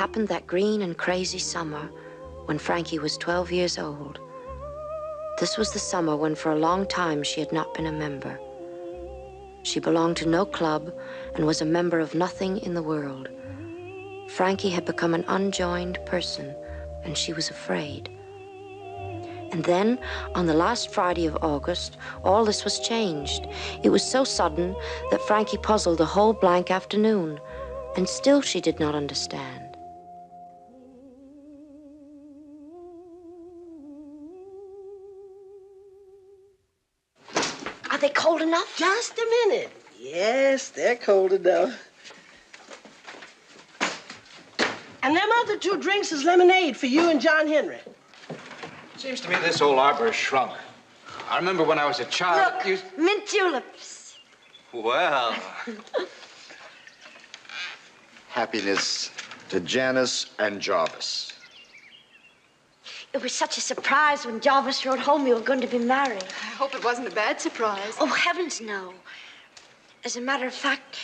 happened that green and crazy summer when Frankie was 12 years old. This was the summer when for a long time she had not been a member. She belonged to no club and was a member of nothing in the world. Frankie had become an unjoined person, and she was afraid. And then, on the last Friday of August, all this was changed. It was so sudden that Frankie puzzled the whole blank afternoon, and still she did not understand. Are they cold enough? Just a minute. Yes, they're cold enough. And them other 2 drinks is lemonade for you and John Henry. Seems to me this old arbor has shrunk. I remember when I was a child. Look, mint tulips. Well. Happiness to Janice and Jarvis. It was such a surprise when Jarvis wrote home you were going to be married. I hope it wasn't a bad surprise. Oh, heavens, no. As a matter of fact,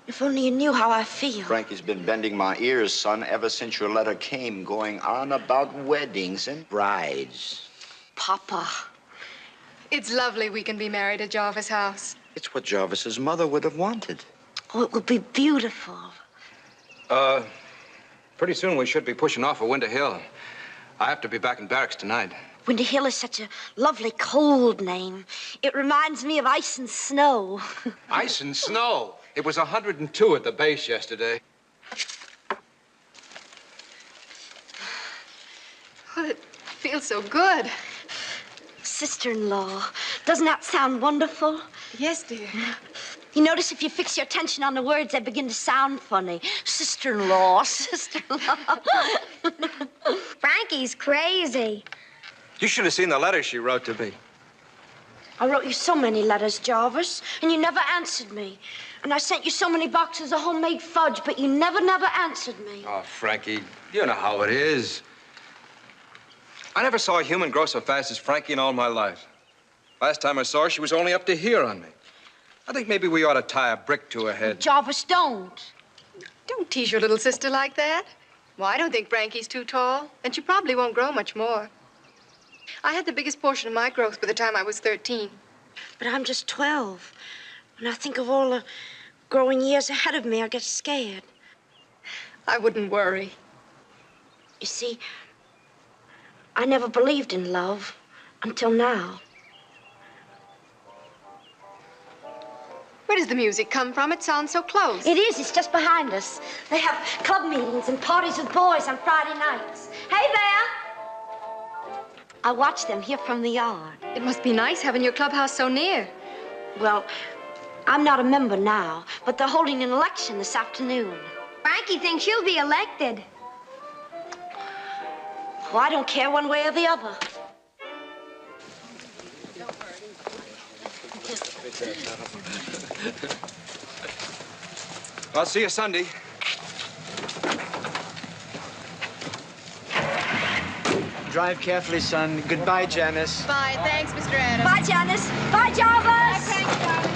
if only you knew how I feel. Frankie's been bending my ears, son, ever since your letter came, going on about weddings and brides. Papa. It's lovely we can be married at Jarvis' house. It's what Jarvis's mother would have wanted. Oh, it will be beautiful. Pretty soon we should be pushing off for Winter Hill. I have to be back in barracks tonight. Winter Hill is such a lovely, cold name. It reminds me of ice and snow. Ice and snow. It was 102 at the base yesterday. Oh, it feels so good. Sister-in-law. Doesn't that sound wonderful? Yes, dear. You notice if you fix your attention on the words, they begin to sound funny. Sister-in-law, sister-in-law. Frankie's crazy. You should have seen the letter she wrote to me. I wrote you so many letters, Jarvis, and you never answered me. And I sent you so many boxes of homemade fudge, but you never answered me. Oh, Frankie, you know how it is. I never saw a human grow so fast as Frankie in all my life. Last time I saw her, she was only up to here on me. I think maybe we ought to tie a brick to her head. Jarvis, don't. Don't tease your little sister like that. Well, I don't think Frankie's too tall, and she probably won't grow much more. I had the biggest portion of my growth by the time I was 13. But I'm just 12. When I think of all the growing years ahead of me, I get scared. I wouldn't worry. You see, I never believed in love until now. Where does the music come from? It sounds so close. It is. It's just behind us. They have club meetings and parties with boys on Friday nights. Hey there! I watch them here from the yard. It must be nice having your clubhouse so near. Well, I'm not a member now, but they're holding an election this afternoon. Frankie thinks she'll be elected. Oh, I don't care one way or the other. I'll see you Sunday. Drive carefully, son. Goodbye, Janice. Bye. Thanks, Mr. Addams. Bye, Janice. Bye, Jarvis. Bye, thanks, darling.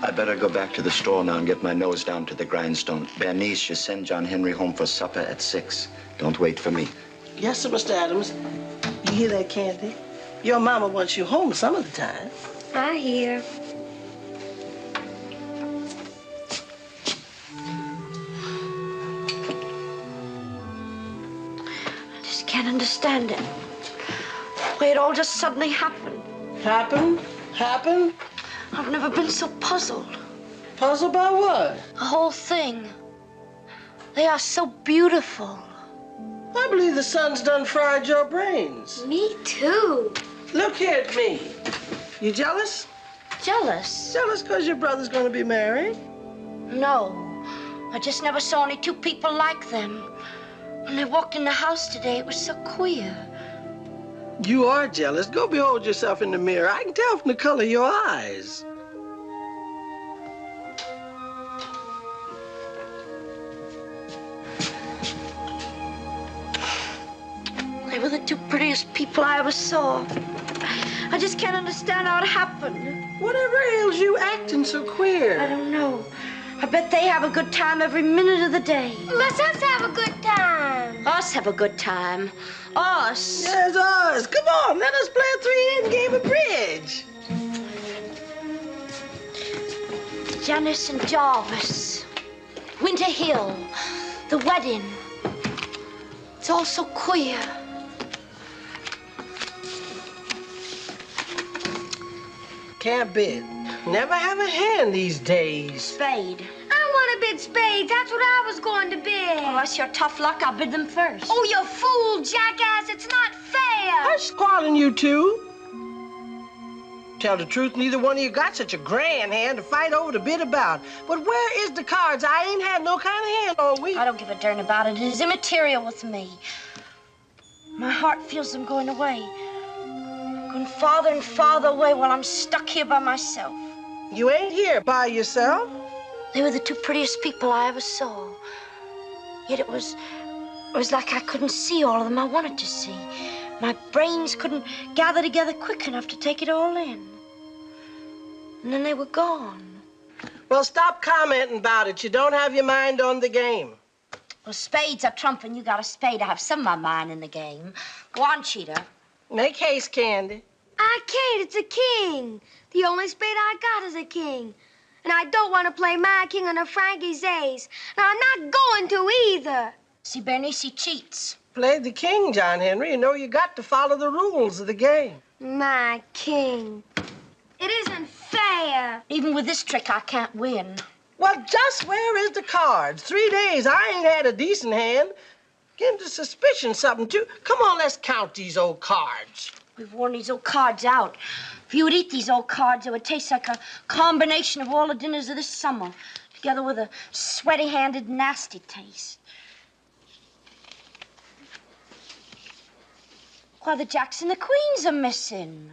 I better go back to the store now and get my nose down to the grindstone. Berenice, you send John Henry home for supper at 6. Don't wait for me. Yes, sir, Mr. Addams. You hear that, Candy? Your mama wants you home some of the time. I hear. I just can't understand it. The way it all just suddenly happened. Happened? I've never been so puzzled. Puzzled by what? The whole thing. They are so beautiful. I believe the sun's done fried your brains. Me too. Look here at me. You jealous? Jealous? Jealous because your brother's going to be married? No. I just never saw any two people like them. When they walked in the house today, it was so queer. You are jealous. Go behold yourself in the mirror. I can tell from the color of your eyes. were the two prettiest people I ever saw. I just can't understand how it happened. Whatever ails you acting so queer? I don't know. I bet they have a good time every minute of the day. Let's us have a good time. Us have a good time. Us. Yes, us. Come on, let us play a three-hand game of bridge. Janice and Jarvis. Winter Hill. The wedding. It's all so queer. Can't bid. Never have a hand these days. Spade. I want to bid spades. That's what I was going to bid. Oh, that's your tough luck. I'll bid them first. Oh, you fool, jackass. It's not fair. Hush squalling, you two. Tell the truth, neither one of you got such a grand hand to fight over to bid about. But where is the cards? I ain't had no kind of hand all week. I don't give a darn about it. It is immaterial with me. My heart feels them going away. Going farther and farther away while I'm stuck here by myself. You ain't here by yourself. They were the two prettiest people I ever saw. Yet it was like I couldn't see all of them I wanted to see. My brains couldn't gather together quick enough to take it all in. And then they were gone. Well, stop commenting about it. You don't have your mind on the game. Well, spades are trump, and you got a spade. I have some of my mind in the game. Go on, cheater. Make haste, Candy. I can't. It's a king. The only spade I got is a king. And I don't want to play my king on a Frankie's ace. And I'm not going to either. See, Berenice cheats. Play the king, John Henry. You know you got to follow the rules of the game. My king. It isn't fair. Even with this trick, I can't win. Well, just where is the cards? 3 days, I ain't had a decent hand. Get into suspicion something, too. Come on, let's count these old cards. We've worn these old cards out. If you would eat these old cards, it would taste like a combination of all the dinners of this summer, together with a sweaty-handed, nasty taste. Why, the jacks and the queens are missing.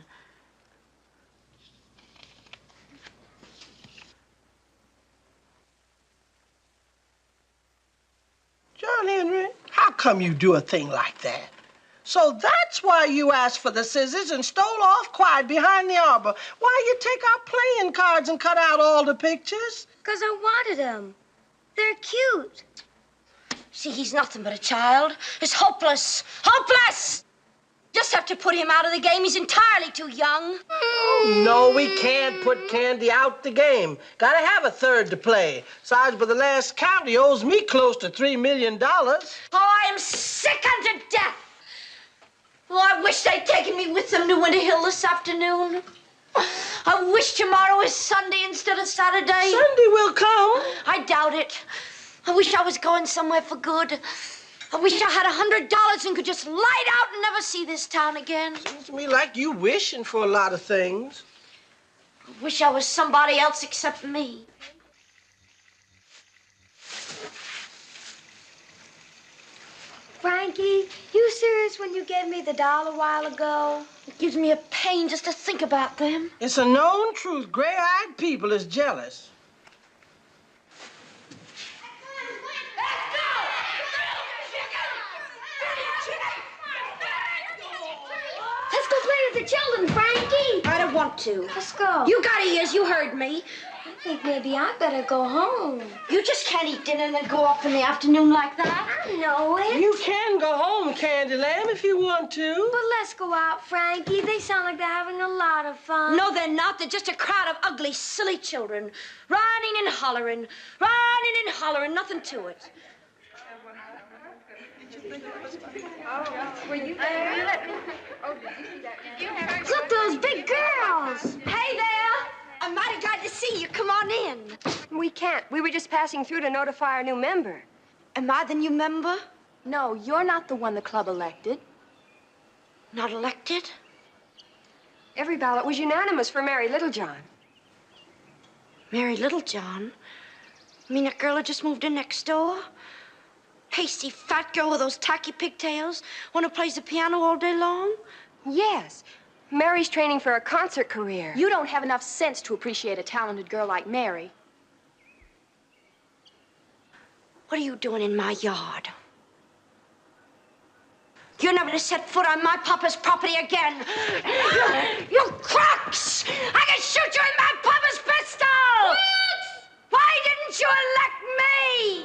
John Henry, how come you do a thing like that? So that's why you asked for the scissors and stole off quiet behind the arbor. Why you take out playing cards and cut out all the pictures? 'Cause I wanted them. They're cute. See, he's nothing but a child. It's hopeless. Hopeless! Just have to put him out of the game. He's entirely too young. Oh, no, we can't put Candy out the game. Gotta have a third to play. Besides, by the last count, he owes me close to $3 million. Oh, I am sick unto death. Oh, I wish they'd taken me with them to Winter Hill this afternoon. I wish tomorrow was Sunday instead of Saturday. Sunday will come. I doubt it. I wish I was going somewhere for good. I wish I had $100 and could just light out and never see this town again. Seems to me like you wishing for a lot of things. I wish I was somebody else except me. Frankie, you serious when you gave me the $1 a while ago? It gives me a pain just to think about them. It's a known truth. Gray-eyed people is jealous. Let's go play with the children, Frankie. I don't want to. Let's go. You got ears, you heard me. I think maybe I better go home. You just can't eat dinner and then go off in the afternoon like that. I know it. You can go home, Candy Lamb, if you want to. But let's go out, Frankie. They sound like they're having a lot of fun. No, they're not. They're just a crowd of ugly, silly children. Running and hollering, nothing to it. Were you there? Look, those big girls. Hey there! I'm mighty glad to see you. Come on in. We can't. We were just passing through to notify our new member. Am I the new member? No, you're not the one the club elected. Not elected? Every ballot was unanimous for Mary Littlejohn. Mary Littlejohn? You mean that girl who just moved in next door? Pasty fat girl with those tacky pigtails? One who plays the piano all day long? Yes. Mary's training for a concert career. You don't have enough sense to appreciate a talented girl like Mary. What are you doing in my yard? You You're never to set foot on my papa's property again. You crooks! I can shoot you in my papa's pistol! What? Why didn't you elect me?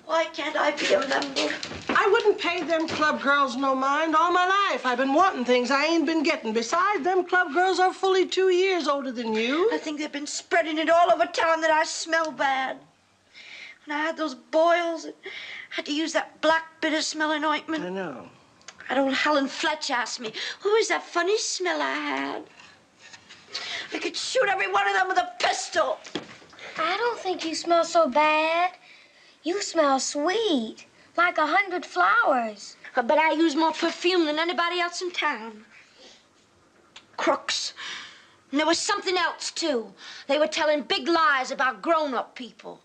Why can't I be a member? I wouldn't pay them club girls no mind all my life. I've been wanting things I ain't been getting. Besides, them club girls are fully 2 years older than you. I think they've been spreading it all over town that I smell bad. When I had those boils, I had to use that black bitter-smelling ointment. I know. That old Helen Fletch asked me, what was that funny smell I had? I could shoot every one of them with a pistol. I don't think you smell so bad. You smell sweet, like 100 flowers. But I use more perfume than anybody else in town. Crooks. And there was something else, too. They were telling big lies about grown-up people.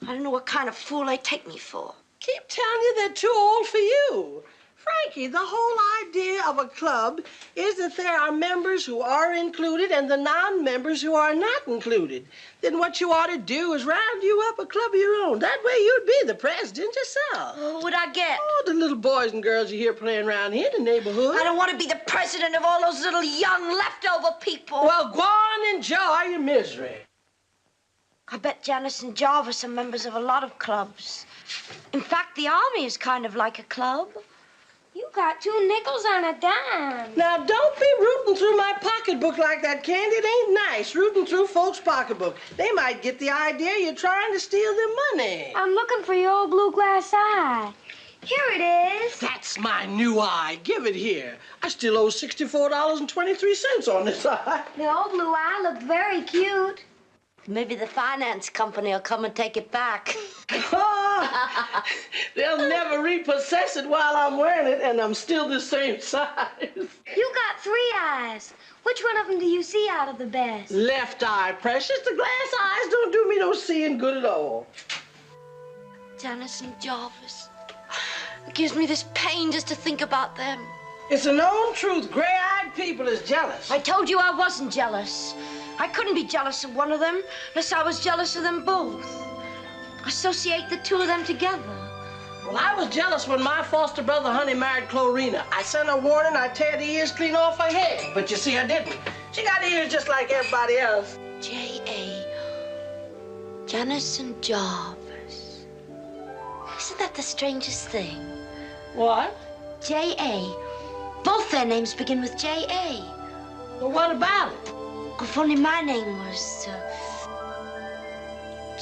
I don't know what kind of fool they take me for. Keep telling you they're too old for you. Frankie, the whole idea of a club is that there are members who are included and the non-members who are not included. Then what you ought to do is round you up a club of your own. That way you'd be the president yourself. What would I get? Oh, the little boys and girls you hear playing around here in the neighborhood. I don't want to be the president of all those little young leftover people. Well, go on, enjoy your misery. I bet Janice and Jarvis are members of a lot of clubs. In fact, the army is kind of like a club. You got 2 nickels on a dime. Now, don't be rooting through my pocketbook like that, Candy. It ain't nice, rooting through folks' pocketbook. They might get the idea you're trying to steal their money. I'm looking for your old blue glass eye. Here it is. That's my new eye. Give it here. I still owe $64.23 on this eye. The old blue eye looked very cute. Maybe the finance company will come and take it back. They'll never repossess it while I'm wearing it, and I'm still the same size. You got 3 eyes. Which one of them do you see out of the best? Left eye, precious. The glass eyes don't do me no seeing good at all. Janice and Jarvis. It gives me this pain just to think about them. It's a known truth. Gray-eyed people is jealous. I told you I wasn't jealous. I couldn't be jealous of one of them unless I was jealous of them both. Associate the 2 of them together. Well, I was jealous when my foster brother Honey married Chlorina. I sent a warning I'd tear the ears clean off her head. But you see, I didn't. She got ears just like everybody else. J.A. Janice and Jarvis. Isn't that the strangest thing? What? J.A. Both their names begin with J.A. Well, what about it? If only my name was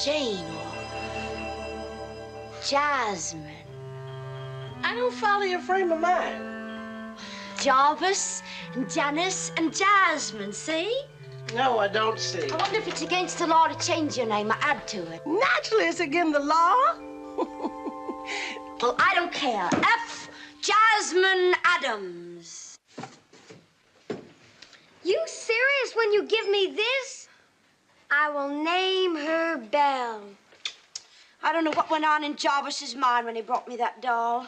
Jane or Jasmine. I don't follow your frame of mind. Jarvis and Janice and Jasmine, see? No, I don't see. I wonder if it's against the law to change your name or add to it. Naturally, it's against the law. Well, I don't care. F. Jasmine Addams. You serious when you give me this? I will name her Belle. I don't know what went on in Jarvis's mind when he brought me that doll.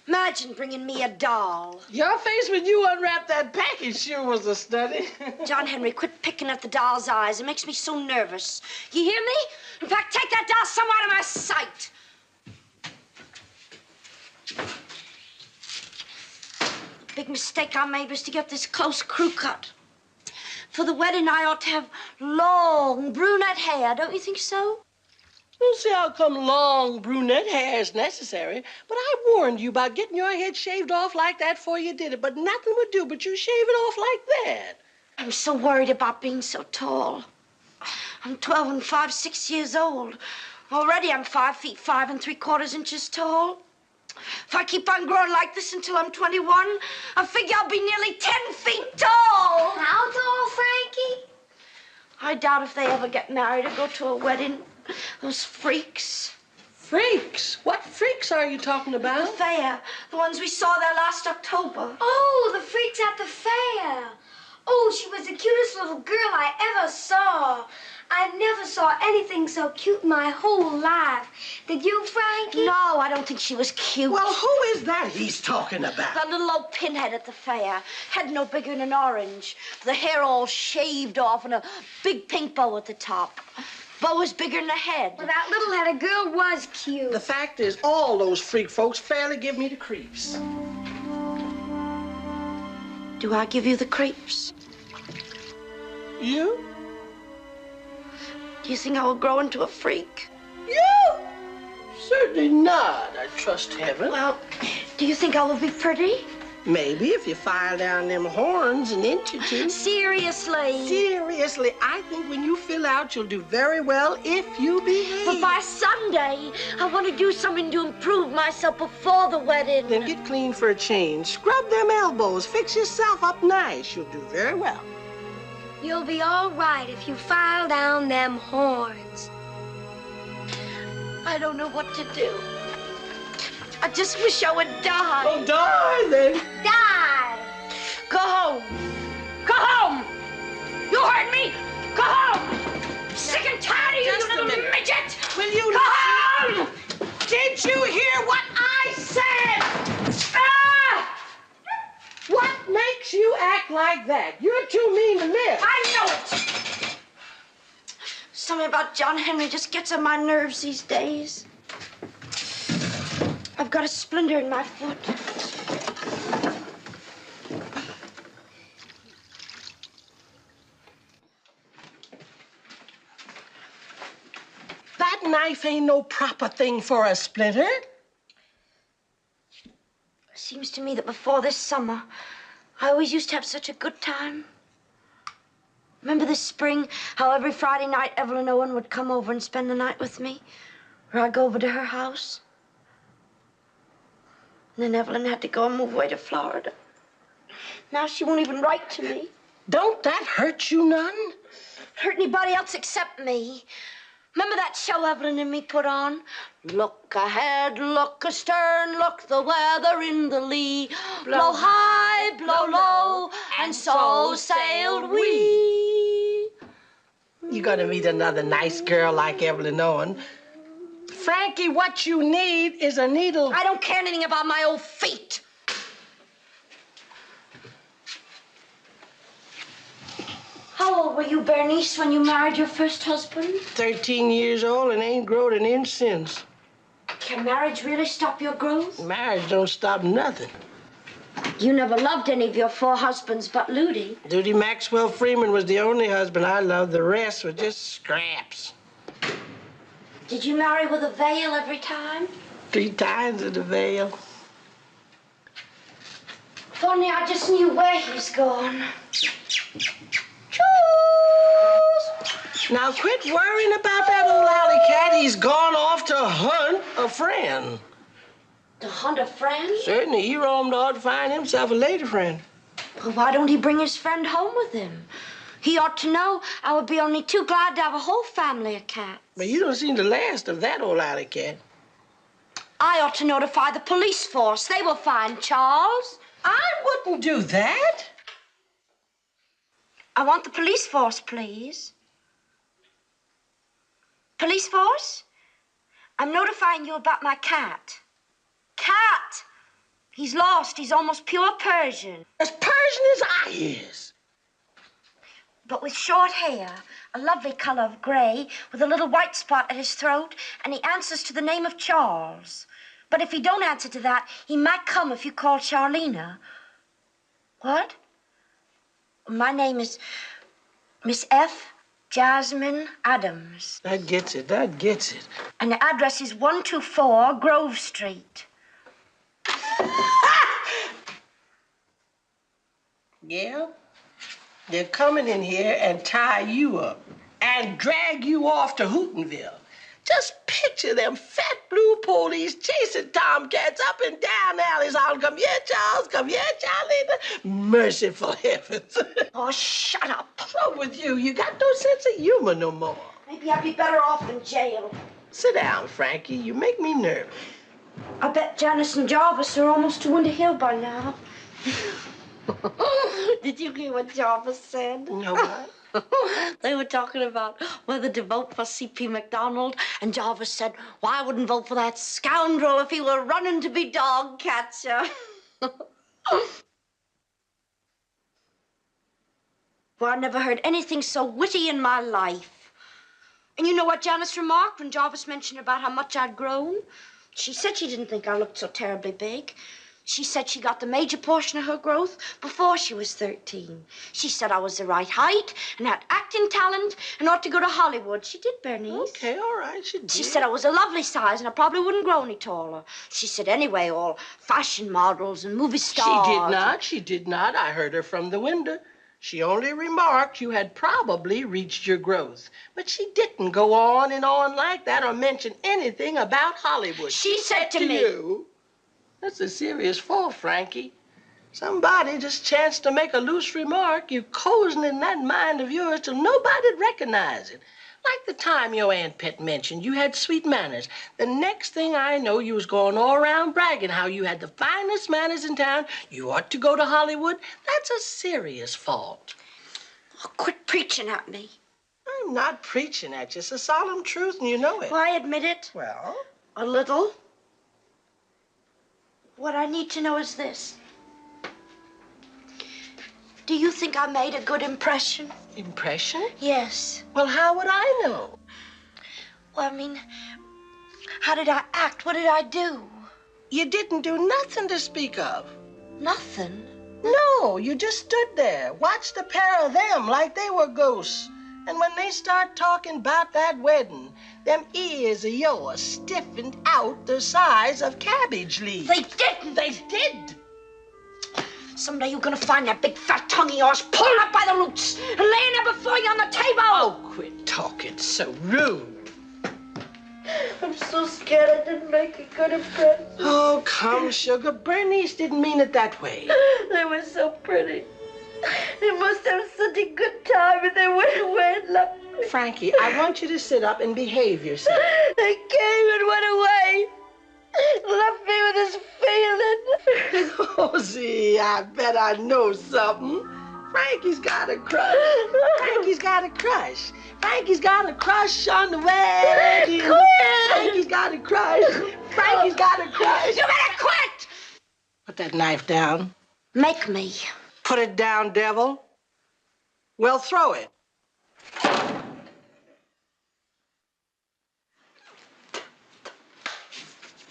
Imagine bringing me a doll. Your face when you unwrapped that package sure was a study. John Henry, quit picking at the doll's eyes. It makes me so nervous. You hear me? In fact, take that doll somewhere out of my sight. The big mistake I made was to get this close crew cut. For the wedding, I ought to have long brunette hair. Don't you think so? Don't see how come long brunette hair is necessary, but I warned you about getting your head shaved off like that before you did it, but nothing would do but you shave it off like that. I'm so worried about being so tall. I'm 12 and 5/6 years old. Already I'm 5 feet 5 3/4 tall. If I keep on growing like this until I'm 21, I figure I'll be nearly 10 feet tall. How tall, Frankie? I doubt if they ever get married or go to a wedding. Those freaks. Freaks? What freaks are you talking The about? fair. The ones we saw there last October. Oh, the freaks at the fair. Oh, she was the cutest little girl I ever saw. I never saw anything so cute in my whole life. Did you, Frankie? No, I don't think she was cute. Well, who is that he's talking about? That little old pinhead at the fair. Head no bigger than an orange. The hair all shaved off and a big pink bow at the top. Bow was bigger than the head. Well, that little-headed girl was cute. The fact is, all those freak folks fairly give me the creeps. Do I give you the creeps? You? Do you think I will grow into a freak? You? Certainly not, I trust heaven. Well, do you think I will be pretty? Maybe if you file down them horns an inch or two. Seriously? Seriously, I think when you fill out, you'll do very well if you behave. But by Sunday, I want to do something to improve myself before the wedding. Then get clean for a change. Scrub them elbows. Fix yourself up nice. You'll do very well. You'll be all right if you file down them horns. I don't know what to do. I just wish I would die. Oh, die then. Die! Go home. Go home. You heard me? Go home. Sick and tired of you, Just you little a minute. midget. Will you Go home. Did you hear what I said? Ah! What makes you act like that? You're too mean to live. I know it. Something about John Henry just gets on my nerves these days. I've got a splinter in my foot. That knife ain't no proper thing for a splinter. It seems to me that before this summer, I always used to have such a good time. Remember this spring, how every Friday night Evelyn Owen would come over and spend the night with me? Or I'd go over to her house. And then Evelyn had to go and move away to Florida. Now she won't even write to me. Don't that hurt you none? Hurt anybody else except me. Remember that show Evelyn and me put on? Look ahead, look astern, look the weather in the lee. Blow high, blow low, and so sailed we. You're gonna meet another nice girl like Evelyn Owen. Frankie, what you need is a needle. I don't care anything about my old feet. How old were you, Berenice, when you married your first husband? 13 years old and ain't growed an inch since. Can marriage really stop your growth? Marriage don't stop nothing. You never loved any of your 4 husbands but Ludi. Duty Maxwell Freeman was the only husband I loved. The rest were just scraps. Did you marry with a veil every time? 3 times in the veil. If only I just knew where he's gone. Choose! Now quit worrying about that old alley cat. He's gone off to hunt a friend. To hunt a friend? Certainly, he roamed off to find himself a lady friend. Well, why don't he bring his friend home with him? He ought to know I would be only too glad to have a whole family of cats. But you don't seem the last of that old alley cat. I ought to notify the police force. They will find Charles. I wouldn't do that. I want the police force, please. Police force? I'm notifying you about my cat. Cat! He's lost. He's almost pure Persian. As Persian as I is. But with short hair, a lovely color of gray, with a little white spot at his throat, and he answers to the name of Charles. But if he don't answer to that, he might come if you call Charlena. What? My name is Miss F. Jasmine Addams. That gets it, that gets it. And the address is 124 Grove Street. Yeah? They're coming in here and tie you up and drag you off to Hootenville. Just picture them fat blue police chasing tomcats up and down alleys. All come here, Charles, come here, Charlie. Merciful heavens. Oh, shut up. What's wrong with you? You got no sense of humor no more. Maybe I'd be better off in jail. Sit down, Frankie. You make me nervous. I bet Janice and Jarvis are almost to Winter Hill by now. The Did you hear what Jarvis said? No, what? They were talking about whether to vote for C.P. MacDonald, and Jarvis said, well, I wouldn't vote for that scoundrel if he were running to be dog catcher. Well, I never heard anything so witty in my life. And you know what Janice remarked when Jarvis mentioned about how much I'd grown? She said she didn't think I looked so terribly big. She said she got the major portion of her growth before she was 13. She said I was the right height and had acting talent and ought to go to Hollywood. She did, Berenice. Okay, all right, she did. She said I was a lovely size and I probably wouldn't grow any taller. She said anyway, all fashion models and movie stars. She did not. I heard her from the window. She only remarked you had probably reached your growth. But she didn't go on and on like that or mention anything about Hollywood. She said to me... You, that's a serious fault, Frankie. Somebody just chanced to make a loose remark. You cozened in that mind of yours till nobody'd recognize it. Like the time your Aunt Pet mentioned you had sweet manners. The next thing I know, you was going all around bragging how you had the finest manners in town. You ought to go to Hollywood. That's a serious fault. Oh, quit preaching at me. I'm not preaching at you. It's a solemn truth, and you know it. Well, I admit it. Well? A little. What I need to know is this. Do you think I made a good impression? Impression? Yes. Well, how would I know? Well, I mean, how did I act? What did I do? You didn't do nothing to speak of. Nothing? No, you just stood there, watched a pair of them like they were ghosts. And when they start talking about that wedding, them ears of yours stiffened out the size of cabbage leaves. They didn't. They did. Someday you're gonna find that big fat tongue of yours pulled up by the roots and laying there before you on the table. Oh, quit talking so rude. I'm so scared I didn't make a good impression. Oh, come, sugar. Berenice didn't mean it that way. They were so pretty. They must have such a good time and they went away and left me. Frankie, I want you to sit up and behave yourself. They came and went away. Left me with this feeling. Oh, see, I bet I know something. Frankie's got a crush. Frankie's got a crush. Frankie's got a crush on the wedding. Quit! Frankie's got a crush. Frankie's got a crush. You better quit! Put that knife down. Make me. Put it down, devil. Well, throw it.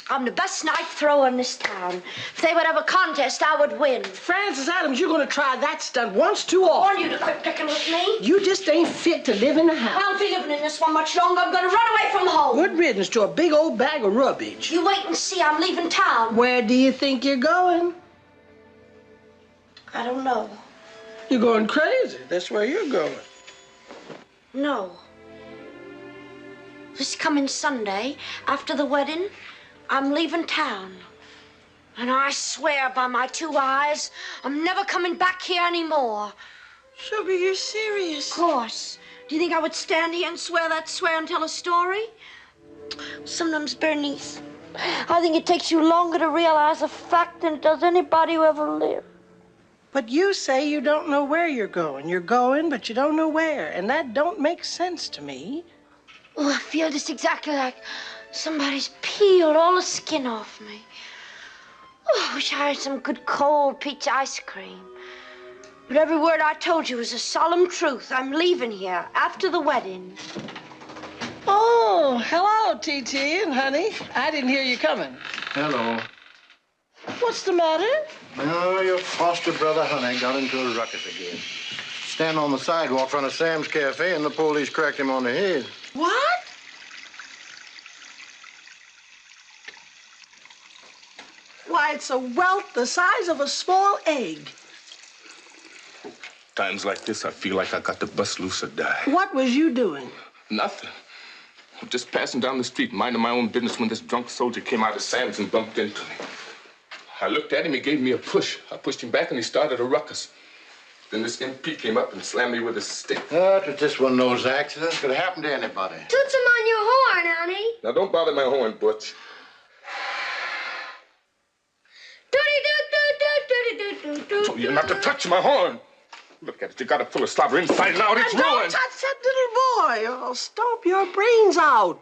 I'm the best knife thrower in this town. If they would have a contest, I would win. Francis Addams, you're going to try that stunt once too I often. warn you to quit picking with me. You just ain't fit to live in the I house. won't be living in this one much longer. I'm going to run away from home. Good riddance to a big old bag of rubbish. You wait and see. I'm leaving town. Where do you think you're going? I don't know. You're going crazy. That's where you're going. No. This coming Sunday, after the wedding, I'm leaving town. And I swear by my two eyes, I'm never coming back here anymore. Sugar, you're serious. Of course. Do you think I would stand here and swear that swear and tell a story? Sometimes, Berenice, I think it takes you longer to realize a fact than it does anybody who ever lived. But you say you don't know where you're going. You're going, but you don't know where. And that don't make sense to me. Oh, I feel just exactly like somebody's peeled all the skin off me. Oh, I wish I had some good cold peach ice cream. But every word I told you is a solemn truth. I'm leaving here after the wedding. Oh, hello, T.T. and honey. I didn't hear you coming. Hello. What's the matter? Oh, your foster brother, honey, got into a ruckus again. Standing on the sidewalk in front of Sam's Cafe, and the police cracked him on the head. What? Why, it's a welt the size of a small egg. Times like this, I feel like I got to bust loose or die. What was you doing? Nothing. I'm just passing down the street, minding my own business, when this drunk soldier came out of Sam's and bumped into me. I looked at him, he gave me a push. I pushed him back and he started a ruckus. Then this MP came up and slammed me with a stick. It was just one of those accidents. Could happen to anybody. Toot some on your horn, honey. Now, don't bother my horn, Butch. Doody-doo-doo-doo-doo-doo-doo-doo. I told you not to touch my horn. Look at it. You got it full of slobber inside and out. It's Don't ruined. touch that little boy. I'll stomp your brains out.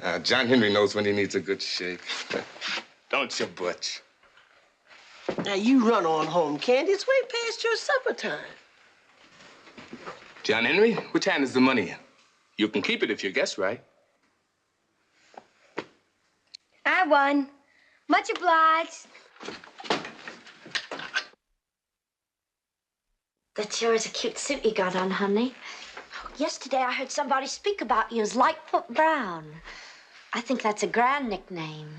Now, John Henry knows when he needs a good shake. Don't you, Butch? Now, you run on home, Candy. It's way past your supper time. John Henry, which hand is the money in? You can keep it if you guess right. I won. Much obliged. That sure is a cute suit you got on, honey. Yesterday I heard somebody speak about you as Lightfoot Brown. I think that's a grand nickname.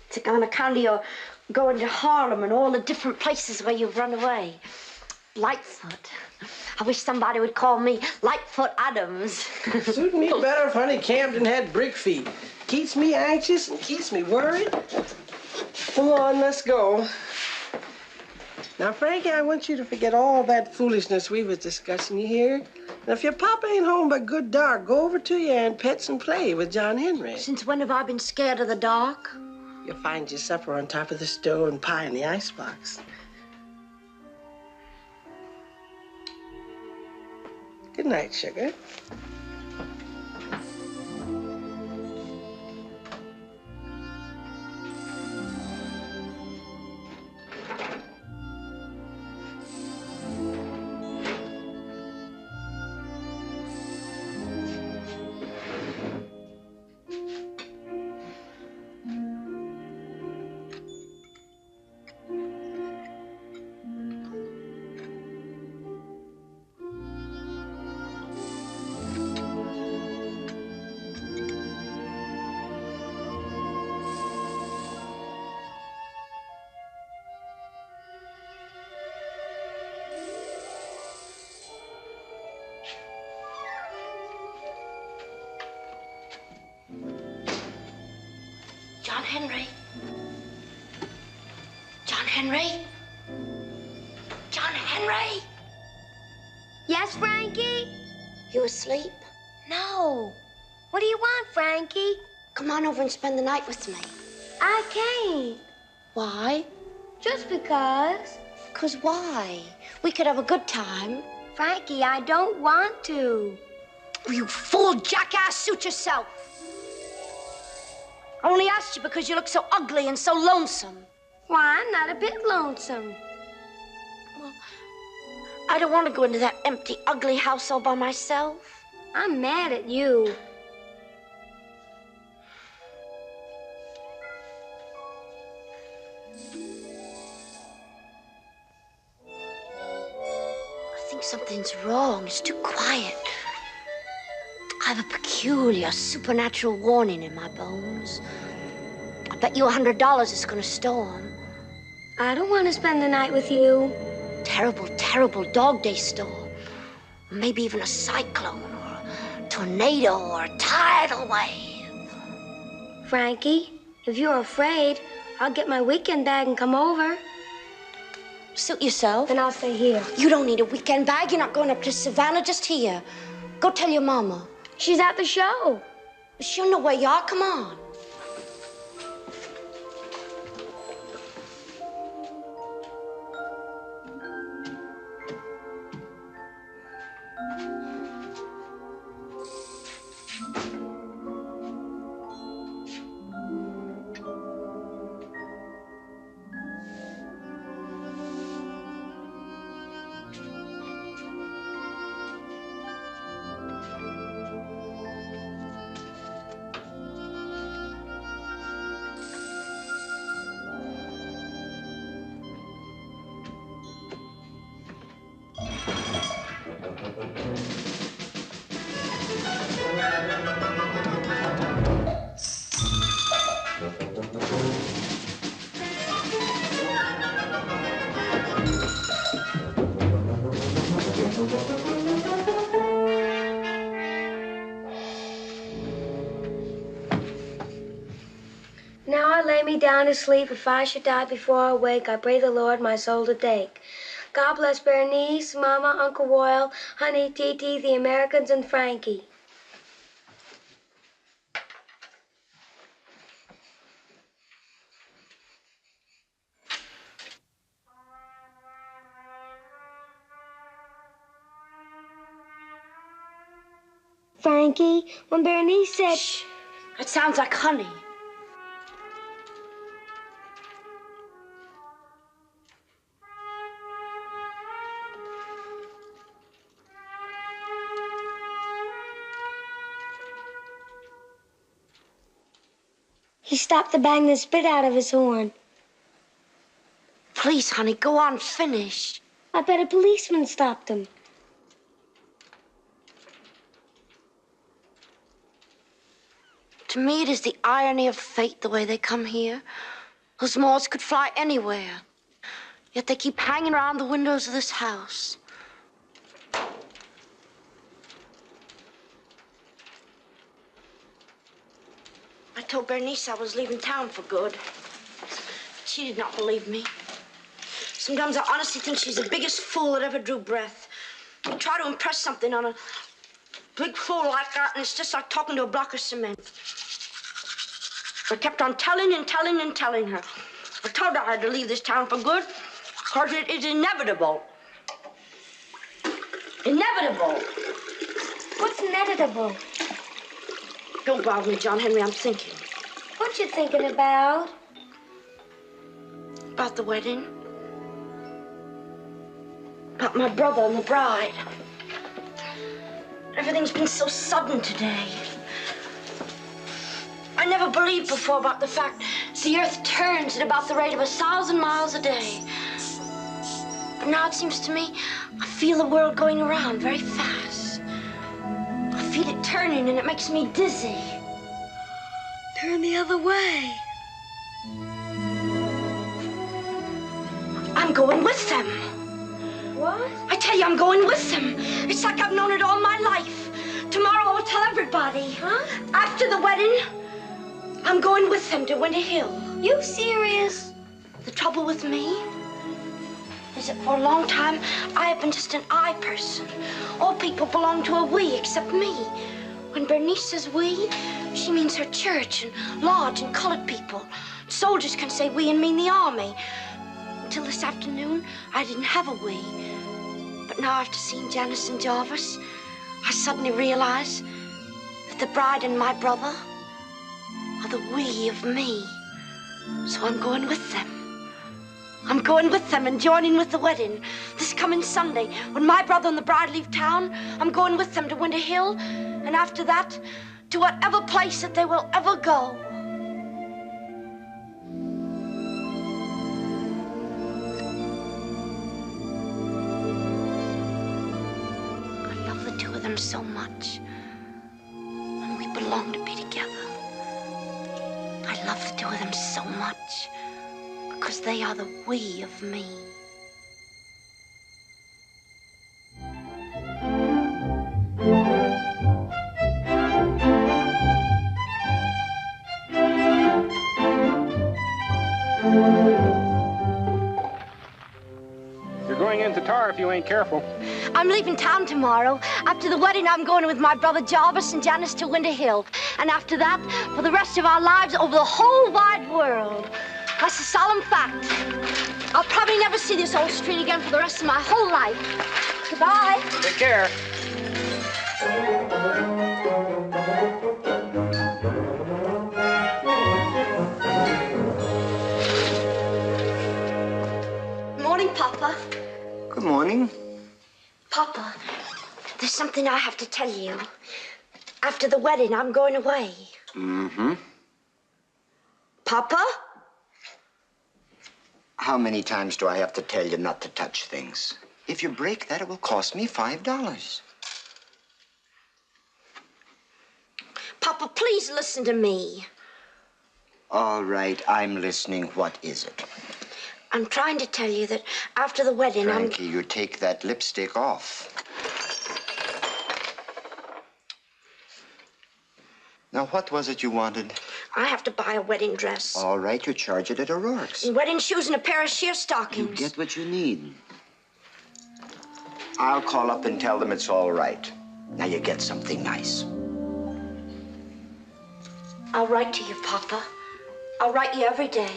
It's on account of your going to Harlem and all the different places where you've run away. Lightfoot. I wish somebody would call me Lightfoot Addams. Suit me better if Honey Camden had brick feet. Keeps me anxious and keeps me worried. Come on, let's go. Now, Frankie, I want you to forget all that foolishness we was discussing, you hear? Now, if your papa ain't home by good dark, go over to your Aunt Pet's and play with John Henry. Since when have I been scared of the dark? You'll find your supper on top of the stove and pie in the icebox. Good night, sugar. John Henry? John Henry? John Henry? Yes, Frankie? You asleep? No. What do you want, Frankie? Come on over and spend the night with me. I can't. Why? Just because. 'Cause why? We could have a good time. Frankie, I don't want to. Oh, you fool jackass, suit yourself. I only asked you because you look so ugly and so lonesome. Why, I'm not a bit lonesome. Well, I don't want to go into that empty, ugly house all by myself. I'm mad at you. I think something's wrong. It's too quiet. I have a peculiar supernatural warning in my bones. I bet you $100 it's gonna storm. I don't want to spend the night with you. Terrible, terrible dog day storm. Maybe even a cyclone or a tornado or a tidal wave. Frankie, if you're afraid, I'll get my weekend bag and come over. Suit yourself. Then I'll stay here. You don't need a weekend bag. You're not going up to Savannah, just here. Go tell your mama. She's at the show. She'll know where you are. Come on. Now I lay me down to sleep. If I should die before I wake, I pray the Lord my soul to take. God bless Berenice, Mama, Uncle Wilde, Honey, Titi, the Americans, and Frankie. Frankie. When Berenice said... Shh. It sounds like honey. He stopped the bang that spit out of his horn. Please, honey, go on, finish. I bet a policeman stopped him. To me, it is the irony of fate, the way they come here. Those moths could fly anywhere. Yet they keep hanging around the windows of this house. I told Berenice I was leaving town for good. She did not believe me. Sometimes I honestly think she's the biggest fool that ever drew breath. You try to impress something on a big fool like that, and it's just like talking to a block of cement. I kept on telling and telling and telling her. I told her I had to leave this town for good, because it is inevitable. Inevitable. What's inevitable? Don't bother me, John Henry, I'm thinking. What you thinking about? About the wedding. About my brother and the bride. Everything's been so sudden today. I never believed before about the fact the earth turns at about the rate of 1,000 miles a day. But now it seems to me I feel the world going around very fast. I feel it turning and it makes me dizzy. Turn the other way. I'm going with them. What? I tell you, I'm going with them. It's like I've known it all my life. Tomorrow I will tell everybody. Huh? After the wedding, I'm going with them to Winter Hill. You serious? The trouble with me is that for a long time, I have been just an I person. All people belong to a we except me. When Berenice says we, she means her church and lodge and colored people. Soldiers can say we and mean the army. Until this afternoon, I didn't have a we. But now after seeing Janice and Jarvis, I suddenly realize that the bride and my brother are the we of me. So I'm going with them. I'm going with them and joining with the wedding. This coming Sunday, when my brother and the bride leave town, I'm going with them to Winter Hill. And after that, to whatever place that they will ever go. I love the two of them so much. And we belong to be together. I love the two of them so much because they are the we of me. You're going into tar if you ain't careful. I'm leaving town tomorrow. After the wedding, I'm going with my brother Jarvis and Janice to Winter Hill. And after that, for the rest of our lives, over the whole wide world. That's a solemn fact. I'll probably never see this old street again for the rest of my whole life. Goodbye. Take care. Morning, Papa. Good morning. Papa, there's something I have to tell you. After the wedding, I'm going away. Mm-hmm. Papa? How many times do I have to tell you not to touch things? If you break that, it will cost me $5. Papa, please listen to me. All right, I'm listening. What is it? I'm trying to tell you that after the wedding, Frankie, you take that lipstick off. Now, what was it you wanted? I have to buy a wedding dress. All right, you charge it at O'Rourke's. And wedding shoes and a pair of sheer stockings. You get what you need. I'll call up and tell them it's all right. Now you get something nice. I'll write to you, Papa. I'll write you every day.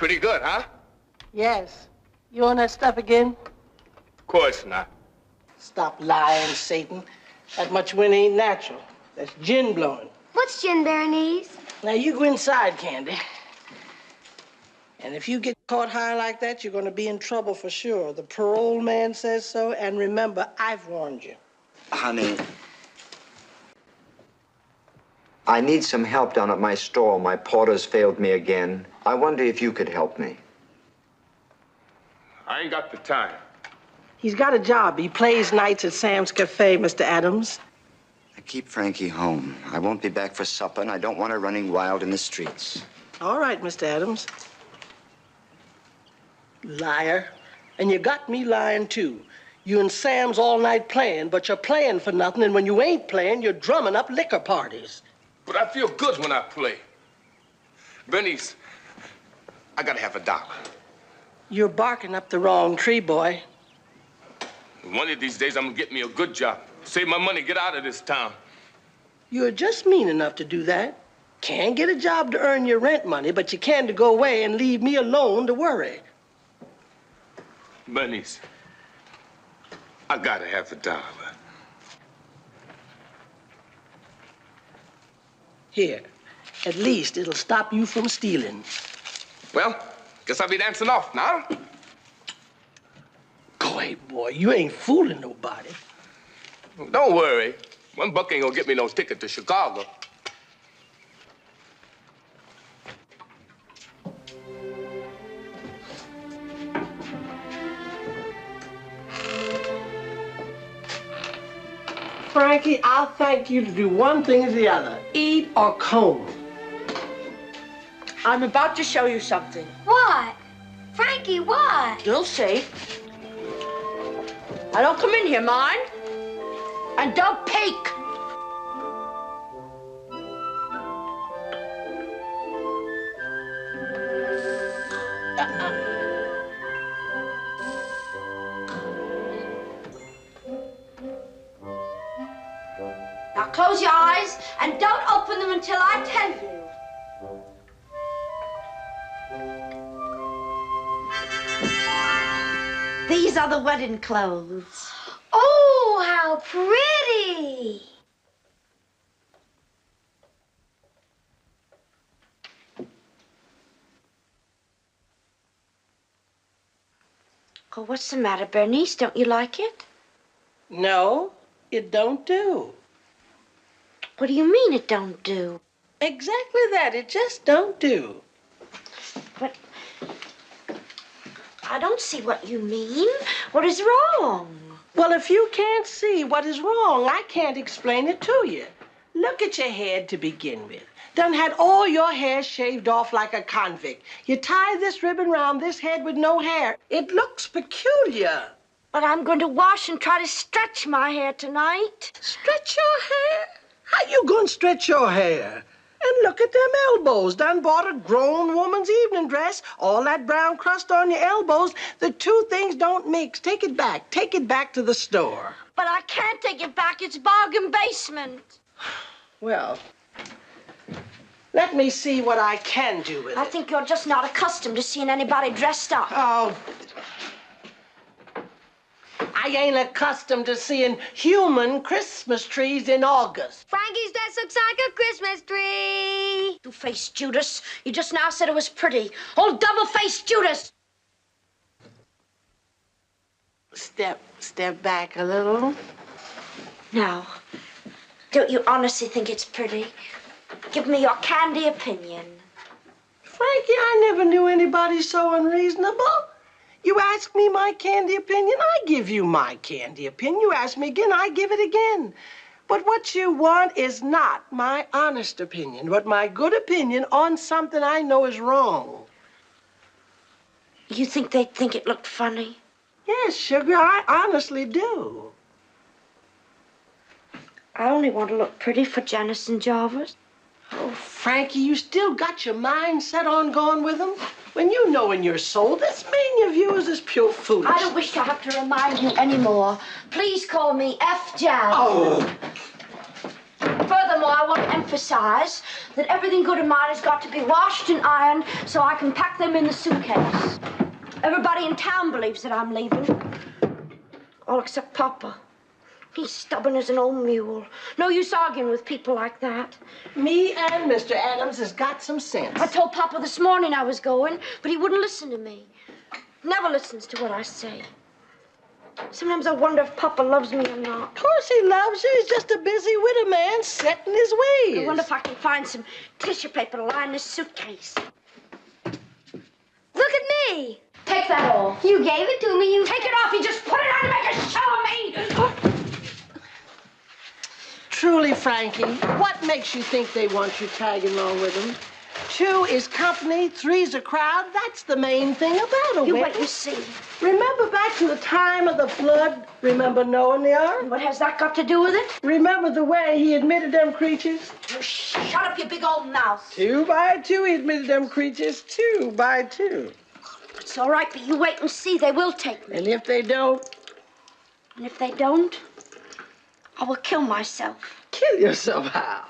Pretty good, huh? Yes. You on that stuff again? Of course not. Stop lying, Satan. That much wind ain't natural. That's gin blowing. What's gin, Berenice? Now, you go inside, Candy. And if you get caught high like that, you're going to be in trouble for sure. The parole man says so, and remember, I've warned you. Honey, I need some help down at my store. My porter's failed me again. I wonder if you could help me. I ain't got the time. He's got a job. He plays nights at Sam's Cafe, Mr. Addams. I keep Frankie home. I won't be back for supper, and I don't want her running wild in the streets. All right, Mr. Addams. Liar. And you got me lying, too. You and Sam's all night playing, but you're playing for nothing, and when you ain't playing, you're drumming up liquor parties. But I feel good when I play. Berenice, I gotta have $1. You're barking up the wrong tree, boy. One of these days, I'm gonna get me a good job. Save my money, get out of this town. You're just mean enough to do that. Can't get a job to earn your rent money, but you can to go away and leave me alone to worry. Berenice, I gotta have $1. Here, at least it'll stop you from stealing. Well, guess I'll be dancing off now. Go ahead, boy. You ain't fooling nobody. Don't worry. $1 ain't gonna get me no ticket to Chicago. Frankie, I'll thank you to do one thing or the other. Eat or comb. I'm about to show you something. What? Frankie, what? You'll see. Now, don't come in here, mind? And don't peek. Now, close your eyes and don't open them until I tell you. These are the wedding clothes. Oh, how pretty! Oh, what's the matter, Berenice? Don't you like it? No, it don't do. What do you mean it don't do? Exactly that. It just don't do. But I don't see what you mean. What is wrong? Well, if you can't see what is wrong, I can't explain it to you. Look at your head to begin with. Done had all your hair shaved off like a convict. You tie this ribbon round this head with no hair. It looks peculiar. But I'm going to wash and try to stretch my hair tonight. Stretch your hair? How you gonna stretch your hair? And look at them elbows. Done bought a grown woman's evening dress. All that brown crust on your elbows. The two things don't mix. Take it back. Take it back to the store. But I can't take it back. It's bargain basement. Well, let me see what I can do with it. I think you're just not accustomed to seeing anybody dressed up. Oh. I ain't accustomed to seeing human Christmas trees in August. Frankie's dress looks like a Christmas tree. Two-faced Judas. You just now said it was pretty. Old double-faced Judas. Step back a little. Now, don't you honestly think it's pretty? Give me your candy opinion. Frankie, I never knew anybody so unreasonable. You ask me my candy opinion, I give you my candy opinion. You ask me again, I give it again. But what you want is not my honest opinion, but my good opinion on something I know is wrong. You think they'd think it looked funny? Yes, sugar, I honestly do. I only want to look pretty for Janice and Jarvis. Oh, Frankie, you still got your mind set on going with them? When you know in your soul this man of yours is pure foolish. I don't wish to have to remind you anymore. Please call me F. Jan. Oh. Furthermore, Furthermore, I want to emphasize that everything good of mine has got to be washed and ironed so I can pack them in the suitcase. Everybody in town believes that I'm leaving. All except Papa. He's stubborn as an old mule. No use arguing with people like that. Me and Mr. Addams has got some sense. I told Papa this morning I was going, but he wouldn't listen to me. Never listens to what I say. Sometimes I wonder if Papa loves me or not. Of course he loves you. He's just a busy widow man set in his ways. I wonder if I can find some tissue paper to line this suitcase. Look at me. Take that off. You gave it to me. You take it off. You just put it on to make a show of me. Truly, Frankie, what makes you think they want you tagging along with them? 2 is company, 3's a crowd. That's the main thing about a wedding. You wait and see. Remember back to the time of the flood? Remember Noah and the ark? What has that got to do with it? Remember the way he admitted them creatures? Shut up, you big old mouth. 2 by 2, he admitted them creatures. 2 by 2. It's all right, but you wait and see. They will take me. And if they don't? And if they don't, I will kill myself. Kill yourself how?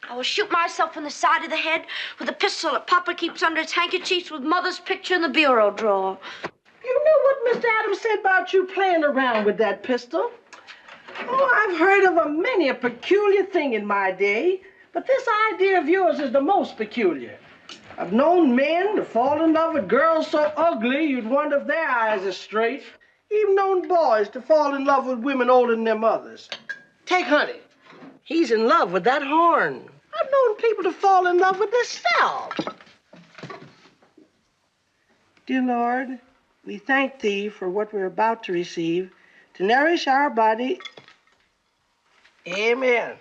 I will shoot myself in the side of the head with a pistol that Papa keeps under his handkerchiefs with Mother's picture in the bureau drawer. You know what Mr. Addams said about you playing around with that pistol? Oh, I've heard of many a peculiar thing in my day, but this idea of yours is the most peculiar. I've known men to fall in love with girls so ugly you'd wonder if their eyes are straight. Even known boys to fall in love with women older than their mothers. Take Honey. He's in love with that horn. I've known people to fall in love with themselves. Dear Lord, we thank Thee for what we're about to receive, to nourish our body. Amen.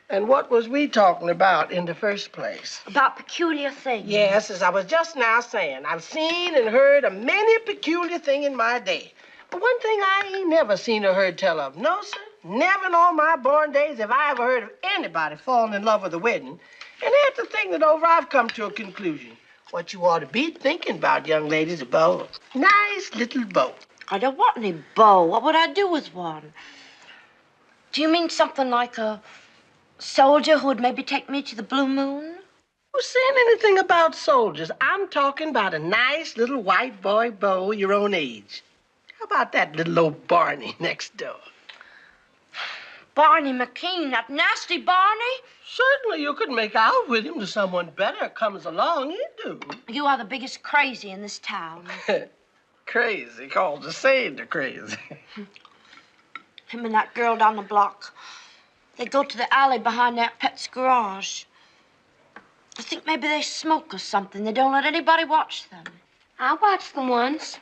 And what was we talking about in the first place? About peculiar things. Yes, as I was just now saying, I've seen and heard of many a peculiar thing in my day. But one thing I ain't never seen or heard tell of. No, sir. Never in all my born days have I ever heard of anybody falling in love with a wedding. And after thinking it over, I've come to a conclusion. What you ought to be thinking about, young lady, is a bow. Nice little bow. I don't want any bow. What would I do with one? Do you mean something like a soldier who would maybe take me to the blue moon? Who's saying anything about soldiers? I'm talking about a nice little white boy bow your own age. How about that little old Barney next door? Barney McKean, that nasty Barney? Certainly you could make out with him till someone better comes along. You do. You are the biggest crazy in this town. Crazy calls the sailor crazy. Him and that girl down the block. They go to the alley behind Aunt Pet's garage. I think maybe they smoke or something. They don't let anybody watch them. I watched them once.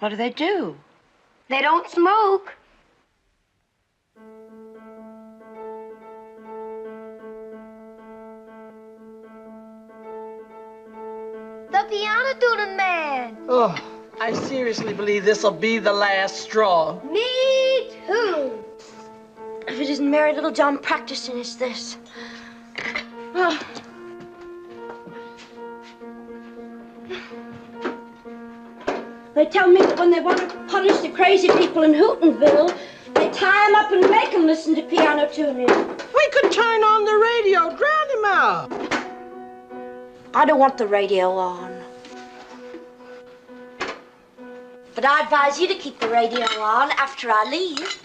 What do they do? They don't smoke. The piano tuning man. Oh, I seriously believe this'll be the last straw. Me too. If it isn't merry little John practicing, it's this. Oh. They tell me that when they want to punish the crazy people in Hootenville, they tie them up and make them listen to piano tuning. We could turn on the radio, drown him out. I don't want the radio on. But I advise you to keep the radio on after I leave.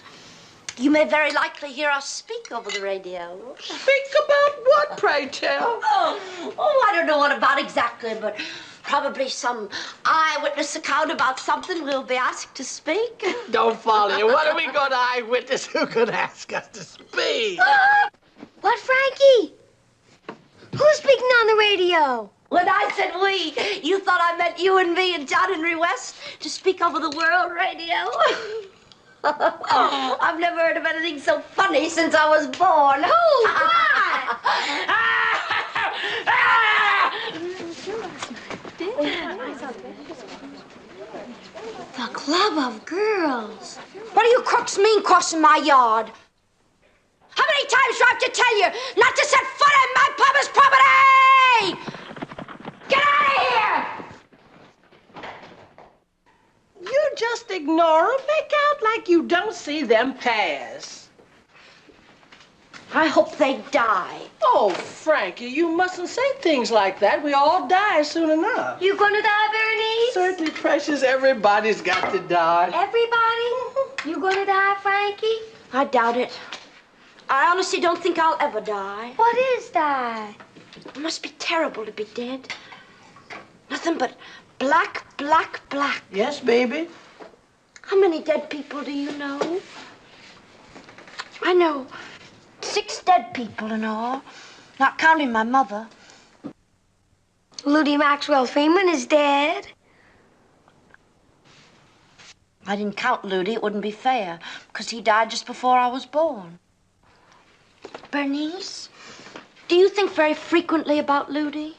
You may very likely hear us speak over the radio. Speak about what, pray tell? Oh, I don't know what about exactly, but probably some eyewitness account about something we'll be asked to speak. Don't follow you. What are we going to eyewitness? Who could ask us to speak? What, Frankie? Who's speaking on the radio? When I said we, you thought I meant you and me and John Henry West to speak over the world radio? I've never heard of anything so funny since I was born. Who? What? The Club of Girls. What do you crooks mean crossing my yard? How many times do I have to tell you not to set foot in my papa's property? Get out of here! You just ignore them. Make out like you don't see them pass. I hope they die. Oh, Frankie, you mustn't say things like that. We all die soon enough. You gonna die, Berenice? Certainly, precious. Everybody's got to die. Everybody? You gonna die, Frankie? I doubt it. I honestly don't think I'll ever die. What is die? It must be terrible to be dead. Nothing but black, black, black. Yes, baby. How many dead people do you know? I know 6 dead people in all, not counting my mother. Ludi Maxwell Freeman is dead. I didn't count Ludi. It wouldn't be fair, because he died just before I was born. Berenice, do you think very frequently about Ludi?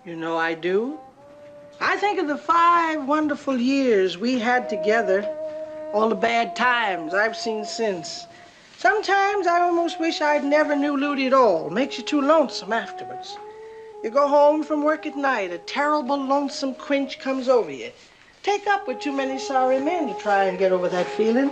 You know I do. I think of the 5 wonderful years we had together, all the bad times I've seen since. Sometimes I almost wish I'd never knew Ludi at all. Makes you too lonesome afterwards. You go home from work at night, a terrible lonesome quench comes over you. Take up with too many sorry men to try and get over that feeling.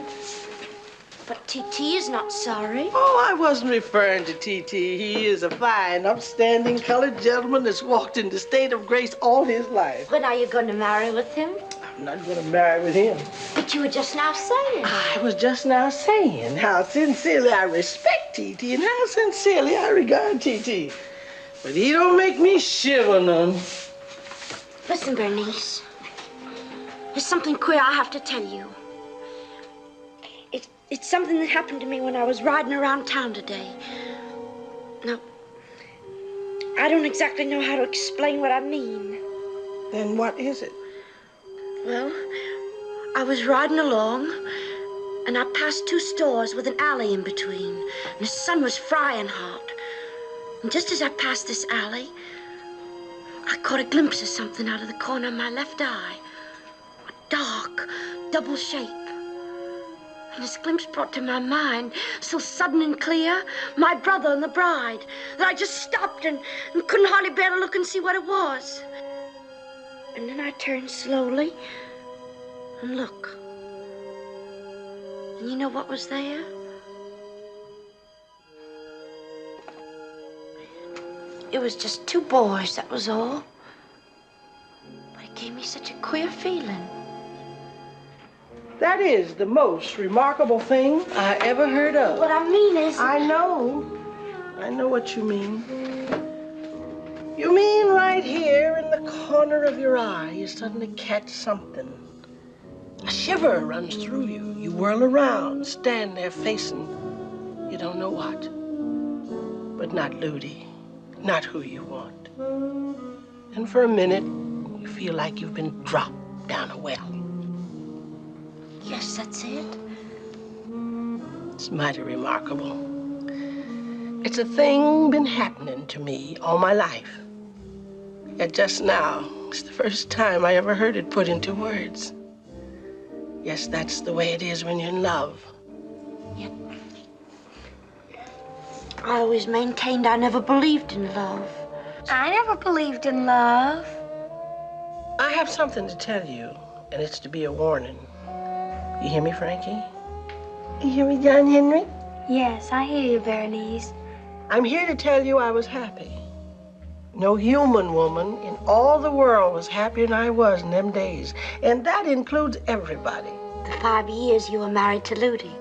But T.T. is not sorry. Oh, I wasn't referring to T.T. He is a fine, upstanding colored gentleman that's walked in the state of grace all his life. When are you going to marry with him? I'm not going to marry with him. But you were just now saying. I was just now saying how sincerely I respect T.T. and how sincerely I regard T.T. But he don't make me shiver none. Listen, Berenice. There's something queer I have to tell you. It's something that happened to me when I was riding around town today. Now, I don't exactly know how to explain what I mean. Then what is it? Well, I was riding along, and I passed 2 stores with an alley in between, and the sun was frying hot. And just as I passed this alley, I caught a glimpse of something out of the corner of my left eye. A dark, double shape. And this glimpse brought to my mind, so sudden and clear, my brother and the bride, that I just stopped and couldn't hardly bear to look and see what it was. And then I turned slowly and looked. And you know what was there? It was just 2 boys, that was all. But it gave me such a queer feeling. That is the most remarkable thing I ever heard of. What I mean is... I know what you mean. You mean right here in the corner of your eye, you suddenly catch something. A shiver runs through you. You whirl around, stand there facing you don't know what. But not Ludi, not who you want. And for a minute, you feel like you've been dropped down a well. Yes, that's it. It's mighty remarkable. It's a thing been happening to me all my life. Yet just now, it's the first time I ever heard it put into words. Yes, that's the way it is when you're in love. Yet, I always maintained I never believed in love. I never believed in love. I have something to tell you, and it's to be a warning. You hear me, Frankie? You hear me, John Henry? Yes, I hear you, Berenice. I'm here to tell you I was happy. No human woman in all the world was happier than I was in them days. And that includes everybody. The 5 years you were married to Ludi.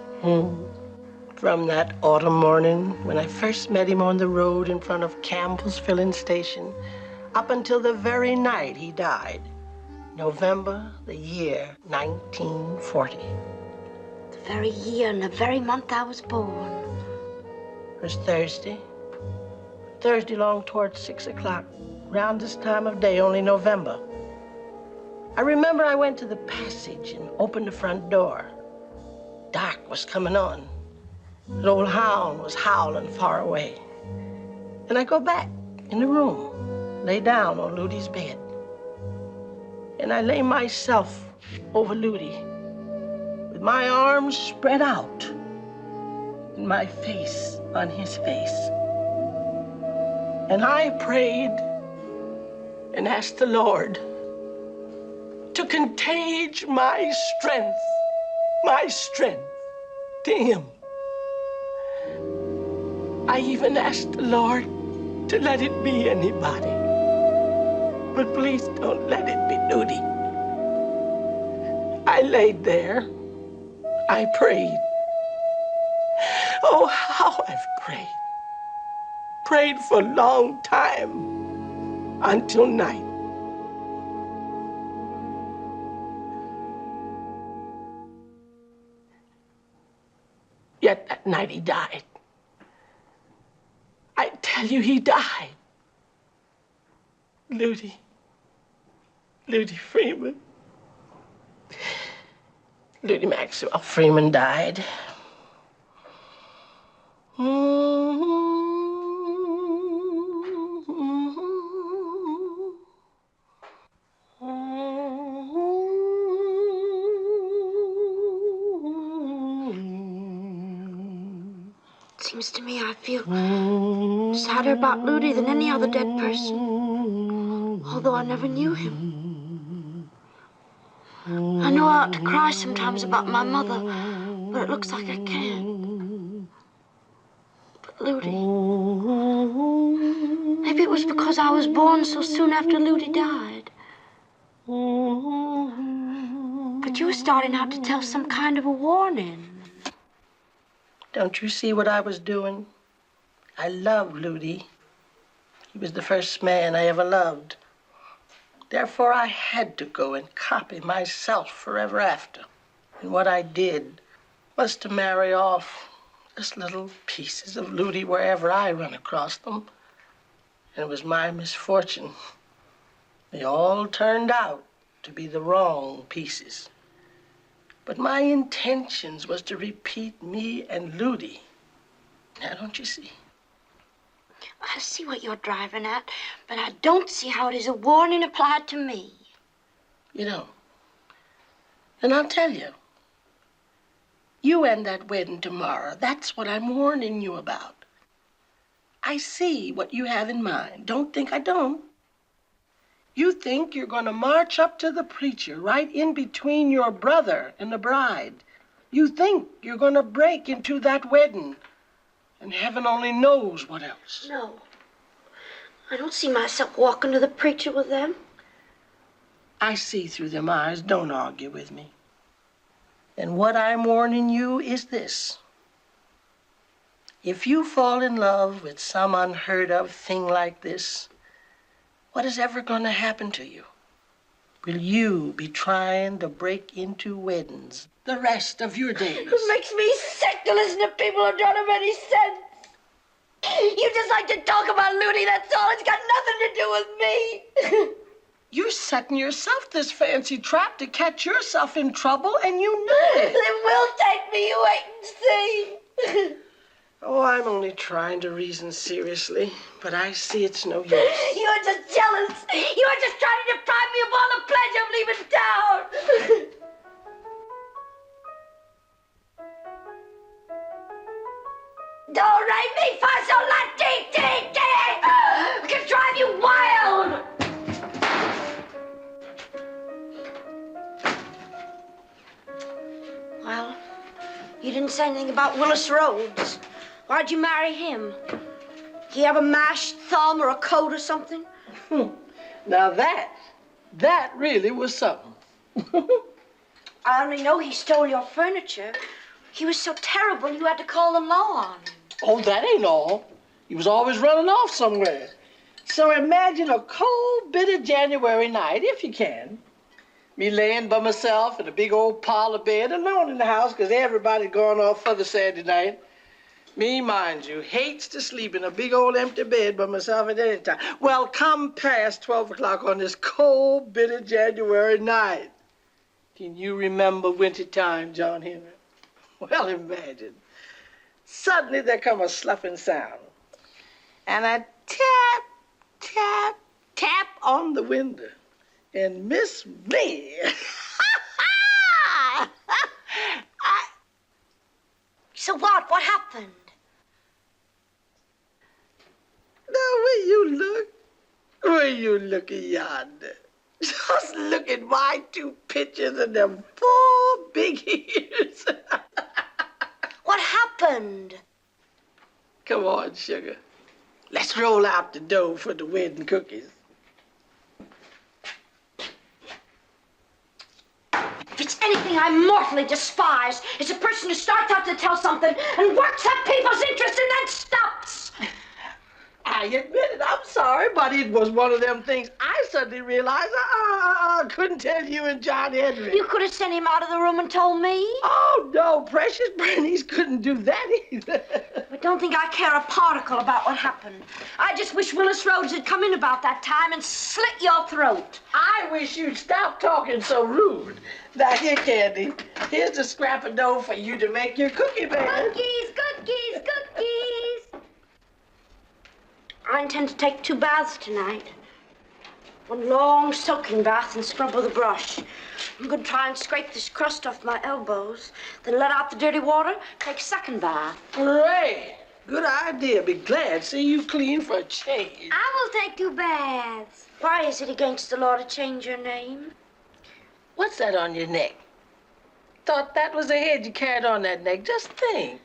From that autumn morning when I first met him on the road in front of Campbell's filling station, up until the very night he died. November, the year 1940. The very year and the very month I was born. It was Thursday. Thursday long towards 6 o'clock, round this time of day, only November. I remember I went to the passage and opened the front door. Dark was coming on. An old hound was howling far away. And I go back in the room, lay down on Ludi's bed. And I lay myself over Ludi, with my arms spread out and my face on his face. And I prayed and asked the Lord to contage my strength to him. I even asked the Lord to let it be anybody. But please don't let it be Nudie. I laid there. I prayed. Oh, how I've prayed. Prayed for a long time until night. Yet that night he died. I tell you, he died. Louie Freeman. Louie Maxwell Freeman died. Seems to me I feel sadder about Louie than any other dead person, although I never knew him. I know I ought to cry sometimes about my mother, but it looks like I can't. But Louie, maybe it was because I was born so soon after Louie died. But you were starting out to tell some kind of a warning. Don't you see what I was doing? I loved Louie. He was the first man I ever loved. Therefore, I had to go and copy myself forever after. And what I did was to marry off just little pieces of Louie wherever I run across them. And it was my misfortune. They all turned out to be the wrong pieces. But my intentions was to repeat me and Louie. Now, don't you see? I see what you're driving at, but I don't see how it is a warning applied to me. You don't? And I'll tell you. You and that wedding tomorrow, that's what I'm warning you about. I see what you have in mind. Don't think I don't. You think you're going to march up to the preacher right in between your brother and the bride. You think you're going to break into that wedding. And heaven only knows what else. No. I don't see myself walking to the preacher with them. I see through them eyes. Don't argue with me. And what I'm warning you is this. If you fall in love with some unheard of thing like this, what is ever going to happen to you? Will you be trying to break into weddings the rest of your days? It makes me sick to listen to people who don't have any sense. You just like to talk about Louie, that's all. It's got nothing to do with me. You're setting yourself this fancy trap to catch yourself in trouble, and you know it. It will take me, you wait and see. Oh, I'm only trying to reason seriously, but I see it's no use. You're just jealous. You're just trying to deprive me of all the pleasure of leaving town. Do, re, mi, fa, sol, la, ti, ti, ti. Can drive you wild. Well, you didn't say anything about Willis Rhodes. Why'd you marry him? He have a mashed thumb or a coat or something? Now that really was something. I only know he stole your furniture. He was so terrible you had to call the law on him. Oh, that ain't all. He was always running off somewhere. So imagine a cold, bitter January night, if you can. Me laying by myself in a big old parlor bed, alone in the house, because everybody's gone off for the Saturday night. Me, mind you, hates to sleep in a big old empty bed by myself at any time. Well, come past 12 o'clock on this cold, bitter January night. Can you remember winter time, John Henry? Well, imagine. Suddenly there come a sloughing sound. And a tap, tap, tap on the window. And miss me. So what? What happened? Now, where you looking yonder? Just look at my two pictures and them 4 big ears. What happened? Come Come on, sugar. Let's roll out the dough for the wedding cookies. If it's anything I mortally despise, it's a person who starts out to tell something and works up people's interest and then stops. I admit it, I'm sorry, but it was one of them things I suddenly realized I couldn't tell you and John Henry. You could have sent him out of the room and told me. Oh, no, precious Berenice couldn't do that either. But don't think I care a particle about what happened. I just wish Willis Rhodes had come in about that time and slit your throat. I wish you'd stop talking so rude. Now, here, Candy, here's the scrap of dough for you to make your cookie batter. Cookies, cookies, cookies. I intend to take 2 baths tonight. One long soaking bath and scrub with a brush. I'm going to try and scrape this crust off my elbows, then let out the dirty water, take a second bath. Hooray! Good idea. Be glad to see you clean for a change. I will take 2 baths. Why is it against the law to change your name? What's that on your neck? Thought that was the head you carried on that neck. Just think.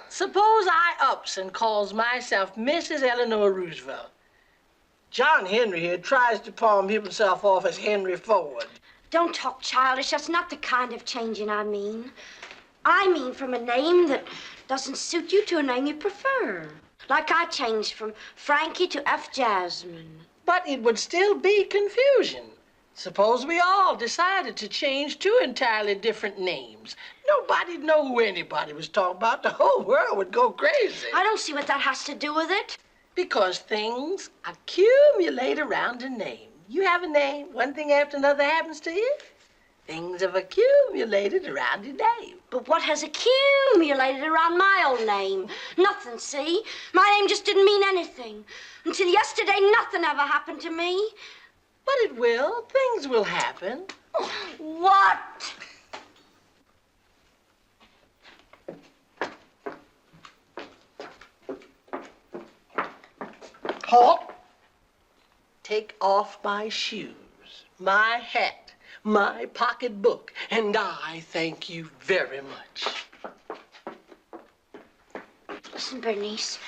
Suppose I ups and calls myself Mrs. Eleanor Roosevelt. John Henry here tries to palm himself off as Henry Ford. Don't talk childish. That's not the kind of changing I mean. I mean from a name that doesn't suit you to a name you prefer. Like I changed from Frankie to F. Jasmine. But it would still be confusion. Suppose we all decided to change 2 entirely different names. Nobody'd know who anybody was talking about. The whole world would go crazy. I don't see what that has to do with it. Because things accumulate around a name. You have a name, one thing after another happens to you. Things have accumulated around your name. But what has accumulated around my old name? Nothing, see? My name just didn't mean anything. Until yesterday, nothing ever happened to me. But it will. Things will happen. What? Halt. Take off my shoes, my hat, my pocketbook, and I thank you very much. Listen, Berenice,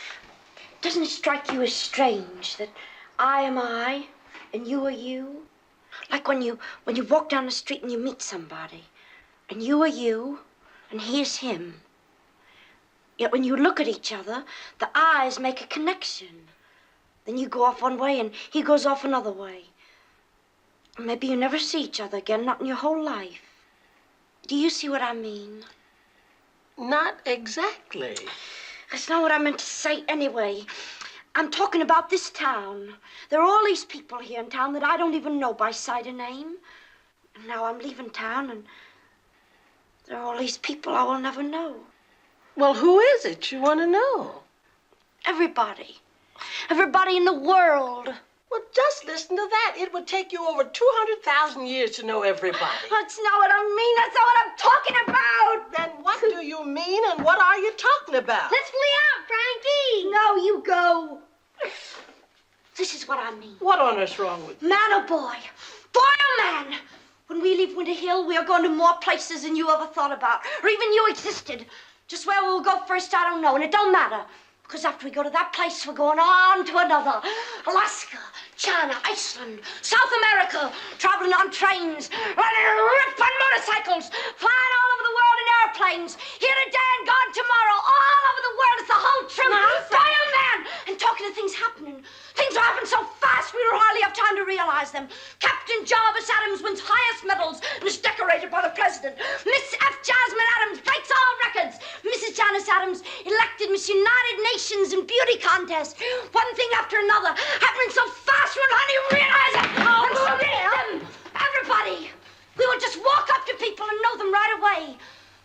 doesn't it strike you as strange that I am I and you are you? Like when you walk down the street and you meet somebody, and you are you, and he is him. Yet when you look at each other, the eyes make a connection. Then you go off one way and he goes off another way. Maybe you never see each other again, not in your whole life. Do you see what I mean? Not exactly. That's not what I meant to say anyway. I'm talking about this town. There are all these people here in town that I don't even know by sight or name. And now I'm leaving town and there are all these people I will never know. Well, who is it you want to know? Everybody. Everybody in the world. Well, just listen to that. It would take you over 200,000 years to know everybody. That's not what I mean. That's not what I'm talking about. Then what do you mean and what are you talking about? Let's flee out, Frankie. No, you go. This is what I mean. What on earth's wrong with you? Man or boy? Boy or man? When we leave Winter Hill, we are going to more places than you ever thought about, or even you existed. Just where we'll go first, I don't know, and it don't matter. Because after we go to that place, we're going on to another. Alaska, China, Iceland, South America, traveling on trains, running rip on motorcycles, flying all over the world in airplanes, here today and gone tomorrow, all over the world. It's the whole truth. Boy or man! And talking of things happening. Things will happen so fast we don't hardly have time to realize them. Captain Jarvis Addams wins highest medals and is decorated by the president. Miss F. Jasmine Addams breaks all records. Mrs. Janice Addams elected Miss United Nations in beauty contest. One thing after another happening so fast we don't hardly realize it. And them, everybody. We will just walk up to people and know them right away.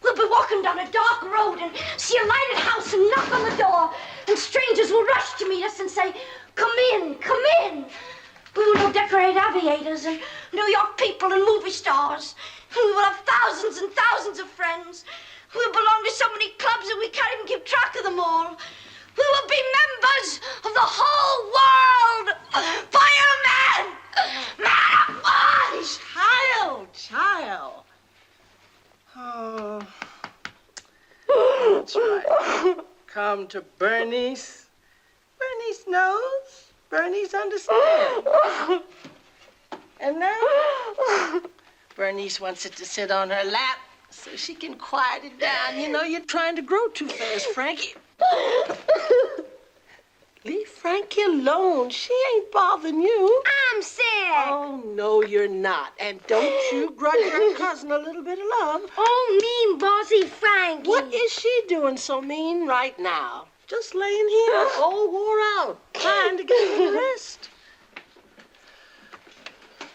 We'll be walking down a dark road and see a lighted house and knock on the door. And strangers will rush to meet us and say, "Come in, come in." We will know decorated aviators and New York people and movie stars. And we will have thousands and thousands of friends. We will belong to so many clubs that we can't even keep track of them all. We will be members of the whole world. Fireman! Man of war! Child. Oh. That's right. Come to Berenice. Berenice knows. Berenice understands. And now, Berenice wants it to sit on her lap so she can quiet it down. You know, you're trying to grow too fast, Frankie. Leave Frankie alone. She ain't bothering you. I'm sick. Oh, no, you're not. And don't you grudge your cousin a little bit of love. Oh, mean, bossy Frankie. What is she doing so mean right now? Just laying here, all wore out, trying to get a little rest.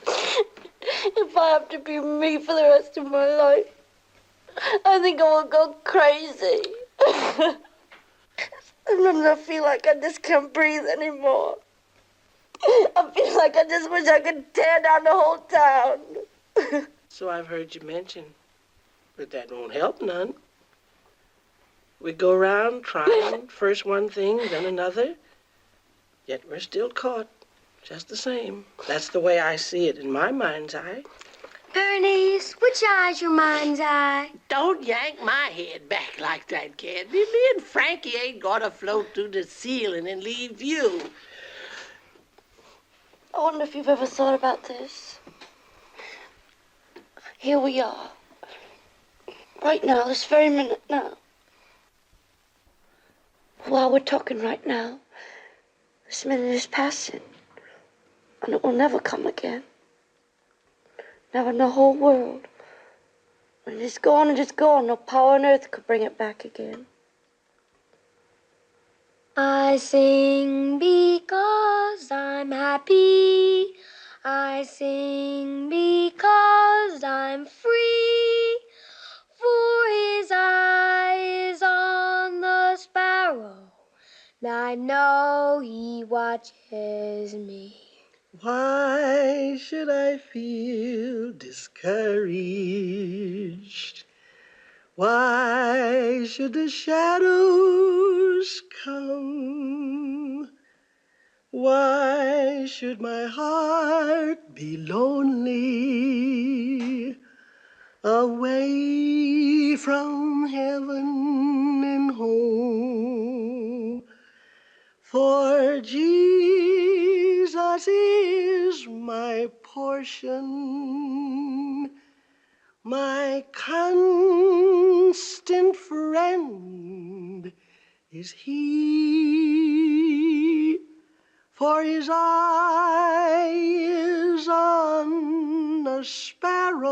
If I have to be me for the rest of my life, I think I will go crazy. Sometimes I feel like I just can't breathe anymore. I feel like I just wish I could tear down the whole town. So I've heard you mention, but that won't help none. We go around trying first one thing, then another, yet we're still caught, just the same. That's the way I see it in my mind's eye. Berenice, which eye's your mind's eye? Don't yank my head back like that, Candy. Me and Frankie ain't gonna float through the ceiling and leave you. I wonder if you've ever thought about this. Here we are. Right now, this very minute now. While we're talking right now, this minute is passing. And it will never come again. Never in the whole world. When it's gone, it is gone. No power on earth could bring it back again. I sing because I'm happy. I sing because I'm free. For his eye is on the sparrow, and I know he watches me. Why should I feel discouraged? Why should the shadows come? Why should my heart be lonely, away from heaven and home? For Jesus is my portion, my constant friend is he. For his eye is on a sparrow,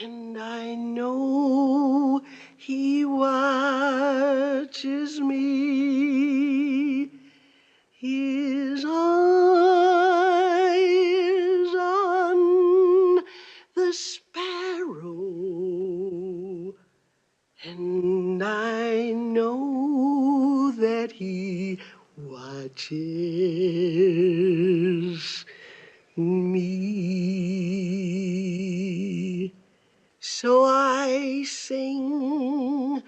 and I know he watches me. His eye is on the sparrow, and I know that he watches me. So I sing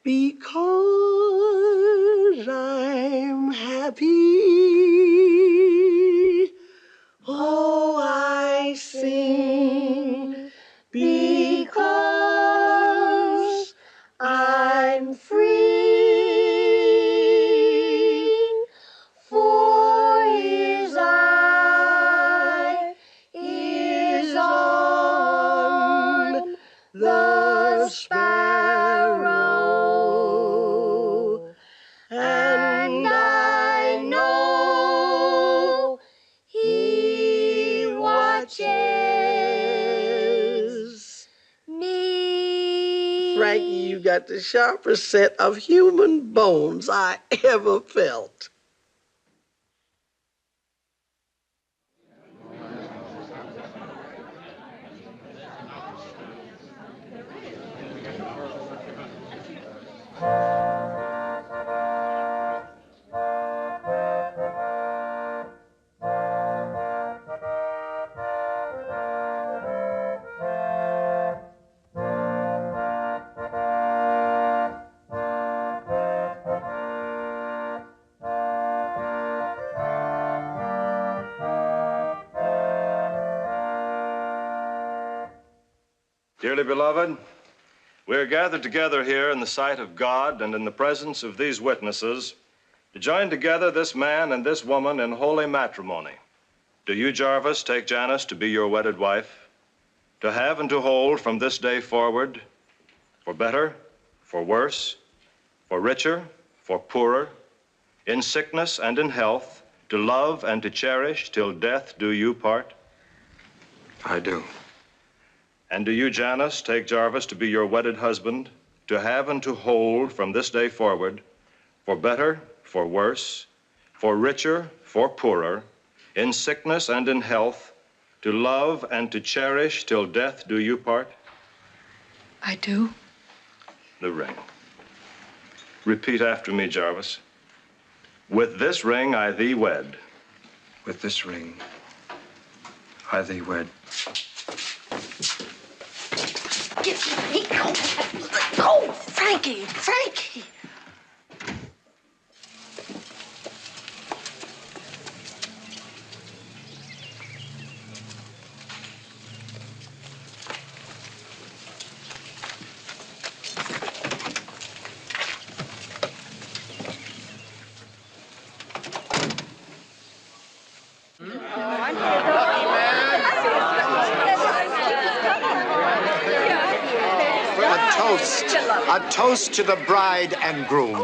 because I'm happy. Oh, I sing because I'm free. For his eye is on the sparrow, and I know he watches me. Frankie, you got the sharpest set of human bones I ever felt. Dearly beloved, We are gathered together here in the sight of God and in the presence of these witnesses to join together this man and this woman in holy matrimony. Do you, Jarvis, take Janice to be your wedded wife, to have and to hold from this day forward, for better, for worse, for richer, for poorer, in sickness and in health, to love and to cherish till death do you part? I do. And do you, Janice, take Jarvis to be your wedded husband, to have and to hold from this day forward, for better, for worse, for richer, for poorer, in sickness and in health, to love and to cherish till death do you part? I do. The ring. Repeat after me, Jarvis. With this ring I thee wed. With this ring I thee wed. Give me, go. Go, Frankie, Frankie. A toast to the bride and groom.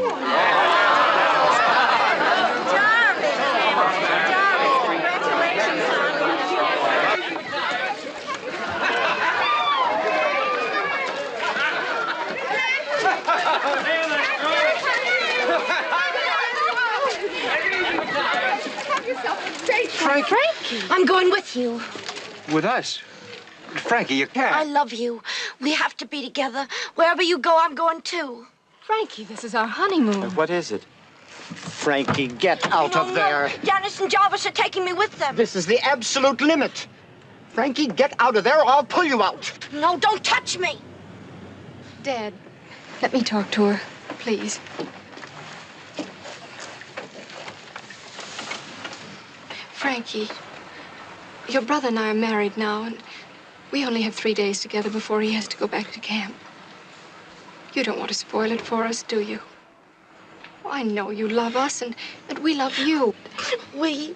Frankie, I'm going with you. With us? Frankie, you can't. I love you. We have to be together. Wherever you go, I'm going too. Frankie, this is our honeymoon. What is it? Frankie, get out of there. Janice and Jarvis are taking me with them. This is the absolute limit. Frankie, get out of there or I'll pull you out. No, don't touch me. Dad, let me talk to her, please. Frankie, your brother and I are married now, and we only have 3 days together before he has to go back to camp. You don't want to spoil it for us, do you? Oh, I know you love us, and we love you. We,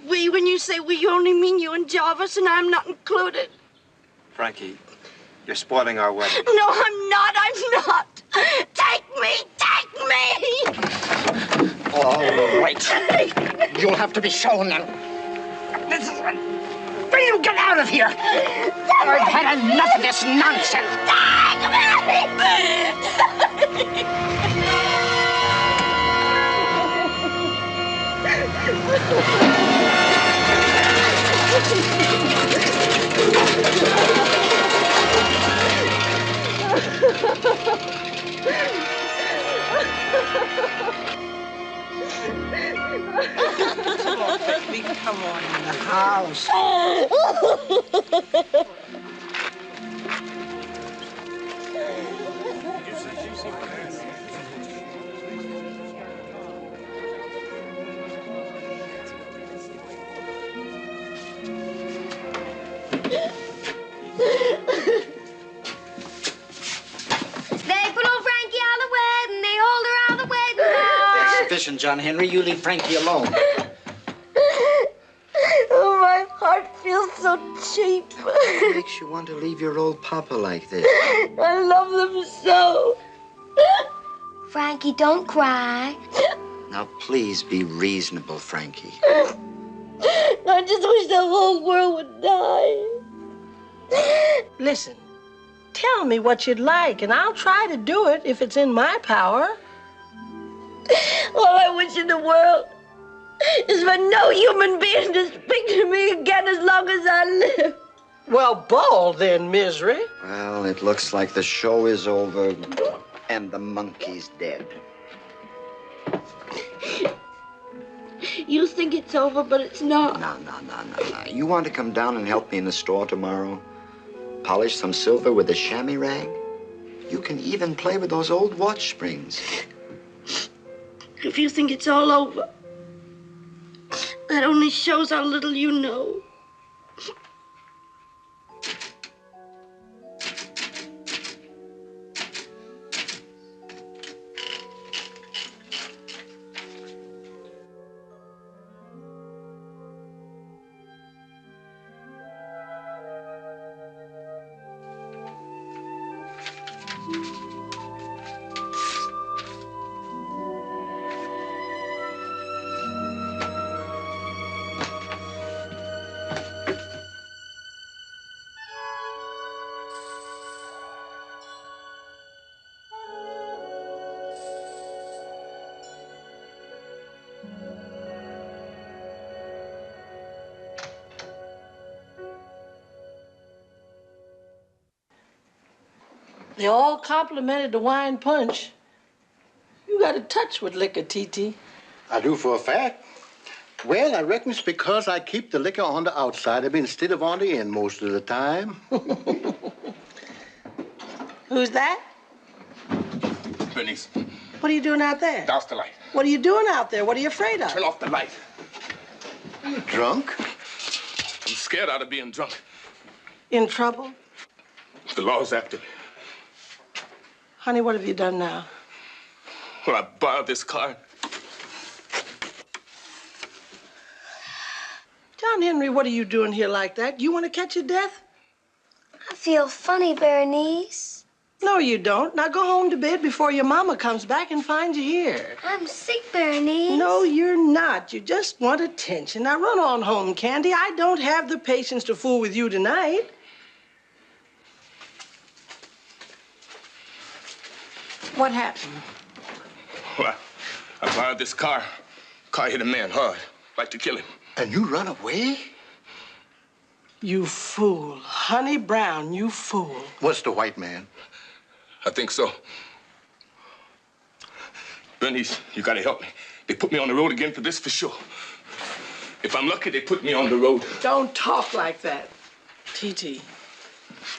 when you say we, you only mean you and Jarvis, and I'm not included. Frankie, you're spoiling our wedding. No, I'm not. Take me, take me. All right. You'll have to be shown then. Will you get out of here? I've had enough of this nonsense. Come on, baby, come on in the house. Sufficient, John Henry. You leave Frankie alone. Oh, my heart feels so cheap. What makes you want to leave your old papa like this? I love them so. Frankie, don't cry. Now, please be reasonable, Frankie. I just wish the whole world would die. Listen, tell me what you'd like, and I'll try to do it if it's in my power. All I wish in the world is for no human being to speak to me again as long as I live. Well, ball then, misery. Well, it looks like the show is over and the monkey's dead. You think it's over, but it's not. No. You want to come down and help me in the store tomorrow? Polish some silver with a chamois rag? You can even play with those old watch springs. If you think it's all over, that only shows how little you know. They all complimented the wine punch. You got a touch with liquor, T.T. I do for a fact. Well, I reckon it's because I keep the liquor on the outside of me instead of on the end most of the time. Who's that? Berenice. What are you doing out there? Douse the light. What are you doing out there? What are you afraid of? Turn off the light. Are you drunk? I'm scared out of being drunk. In trouble? The law's after me. Honey, what have you done now? Well, I borrowed this car. John Henry, what are you doing here like that? You want to catch your death? I feel funny, Berenice. No, you don't. Now go home to bed before your mama comes back and finds you here. I'm sick, Berenice. No, you're not. You just want attention. Now run on home, Candy. I don't have the patience to fool with you tonight. What happened? Well, I borrowed this car. Car hit a man hard. Like to kill him. And you run away? You fool. Honey Brown, you fool. What's the white man? I think so. Berenice, you gotta help me. They put me on the road again for this for sure. If I'm lucky, they put me on the road. Don't talk like that. T.T.,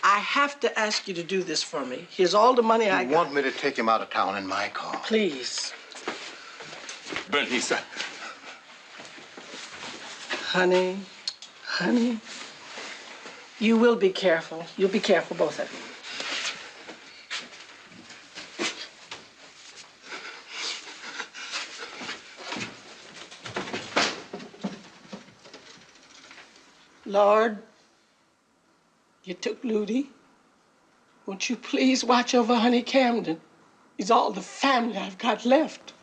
I have to ask you to do this for me. Here's all the money I got. You want me to take him out of town in my car? Please. Berenice, Honey, you will be careful. You'll be careful, both of you. Lord, you took Ludi. Won't you please watch over Honey Camden? He's all the family I've got left.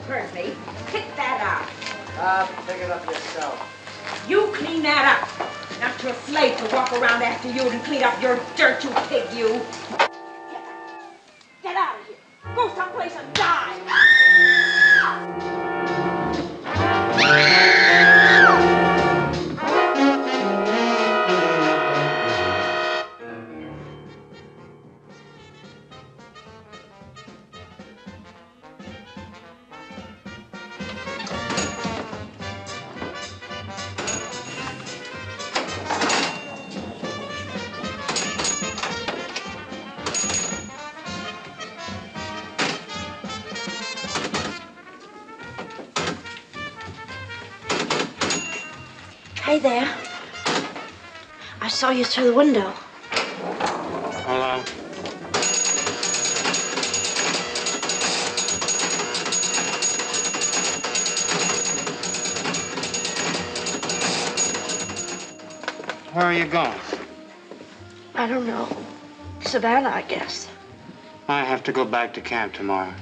heard me. Pick that out. Pick it up yourself. You clean that up. Not your slave to walk around after you and clean up your dirt, you pig, you. Get out of here. Go someplace and die. Hey there. I saw you through the window. Hello. Where are you going? I don't know. Savannah, I guess. I have to go back to camp tomorrow.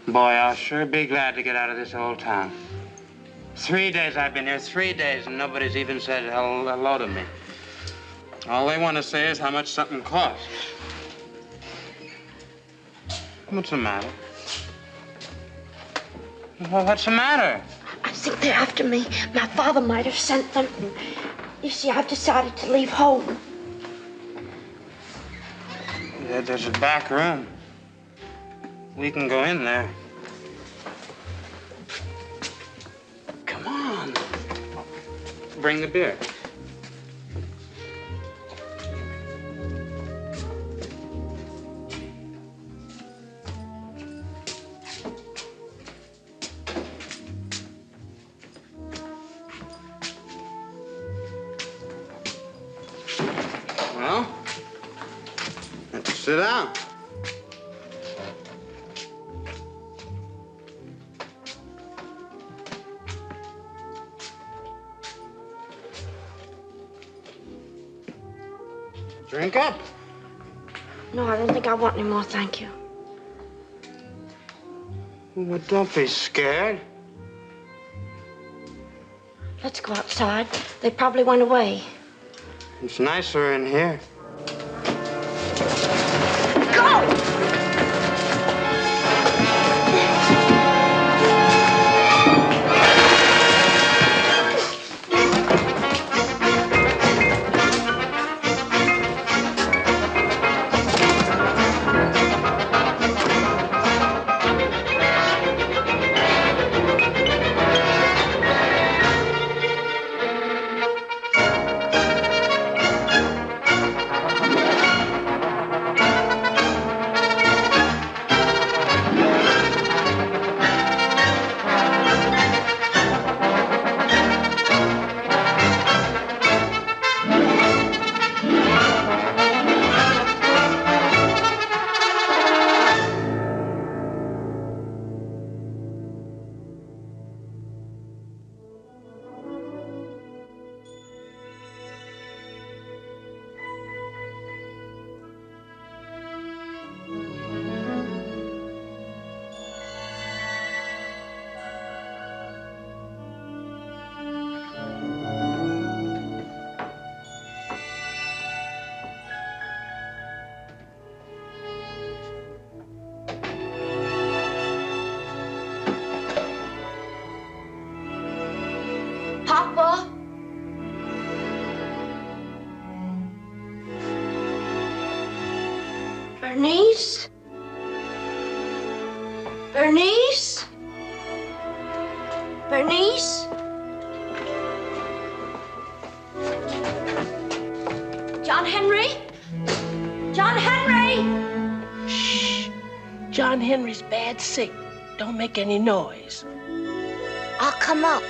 Boy, I'll sure be glad to get out of this old town. 3 days I've been here, 3 days, and nobody's even said hello to me. All they want to say is how much something costs. What's the matter? Well, what's the matter? I think they're after me. My father might have sent them. You see, I've decided to leave home. There's a back room. We can go in there. Come on. Bring the beer. Well, let's sit down. Drink up. No, I don't think I want any more, thank you. Well, don't be scared. Let's go outside. They probably went away. It's nicer in here. Go! Papa? Berenice? Berenice? Berenice? John Henry? John Henry! Shh. John Henry's bad sick. Don't make any noise. I'll come up.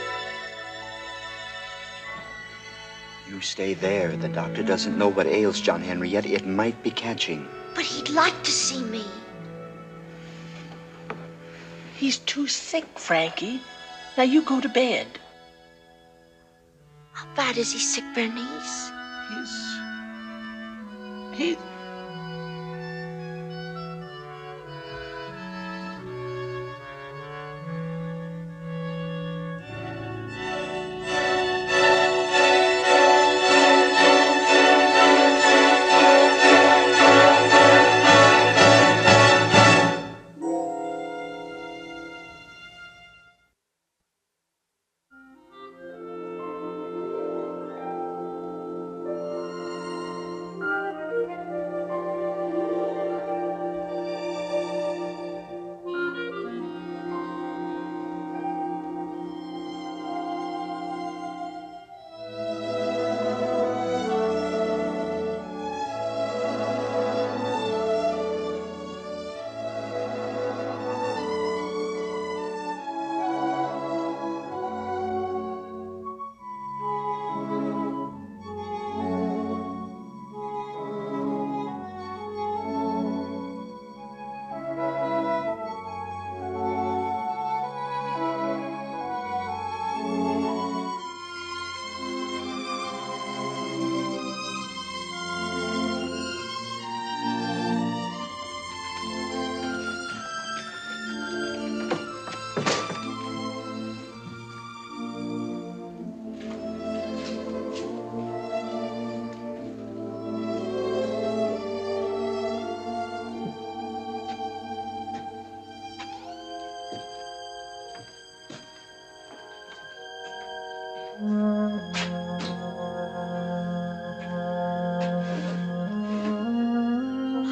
You stay there. The doctor doesn't know what ails John Henry yet. It might be catching. But he'd like to see me. He's too sick, Frankie. Now you go to bed. How bad is he sick, Berenice? He...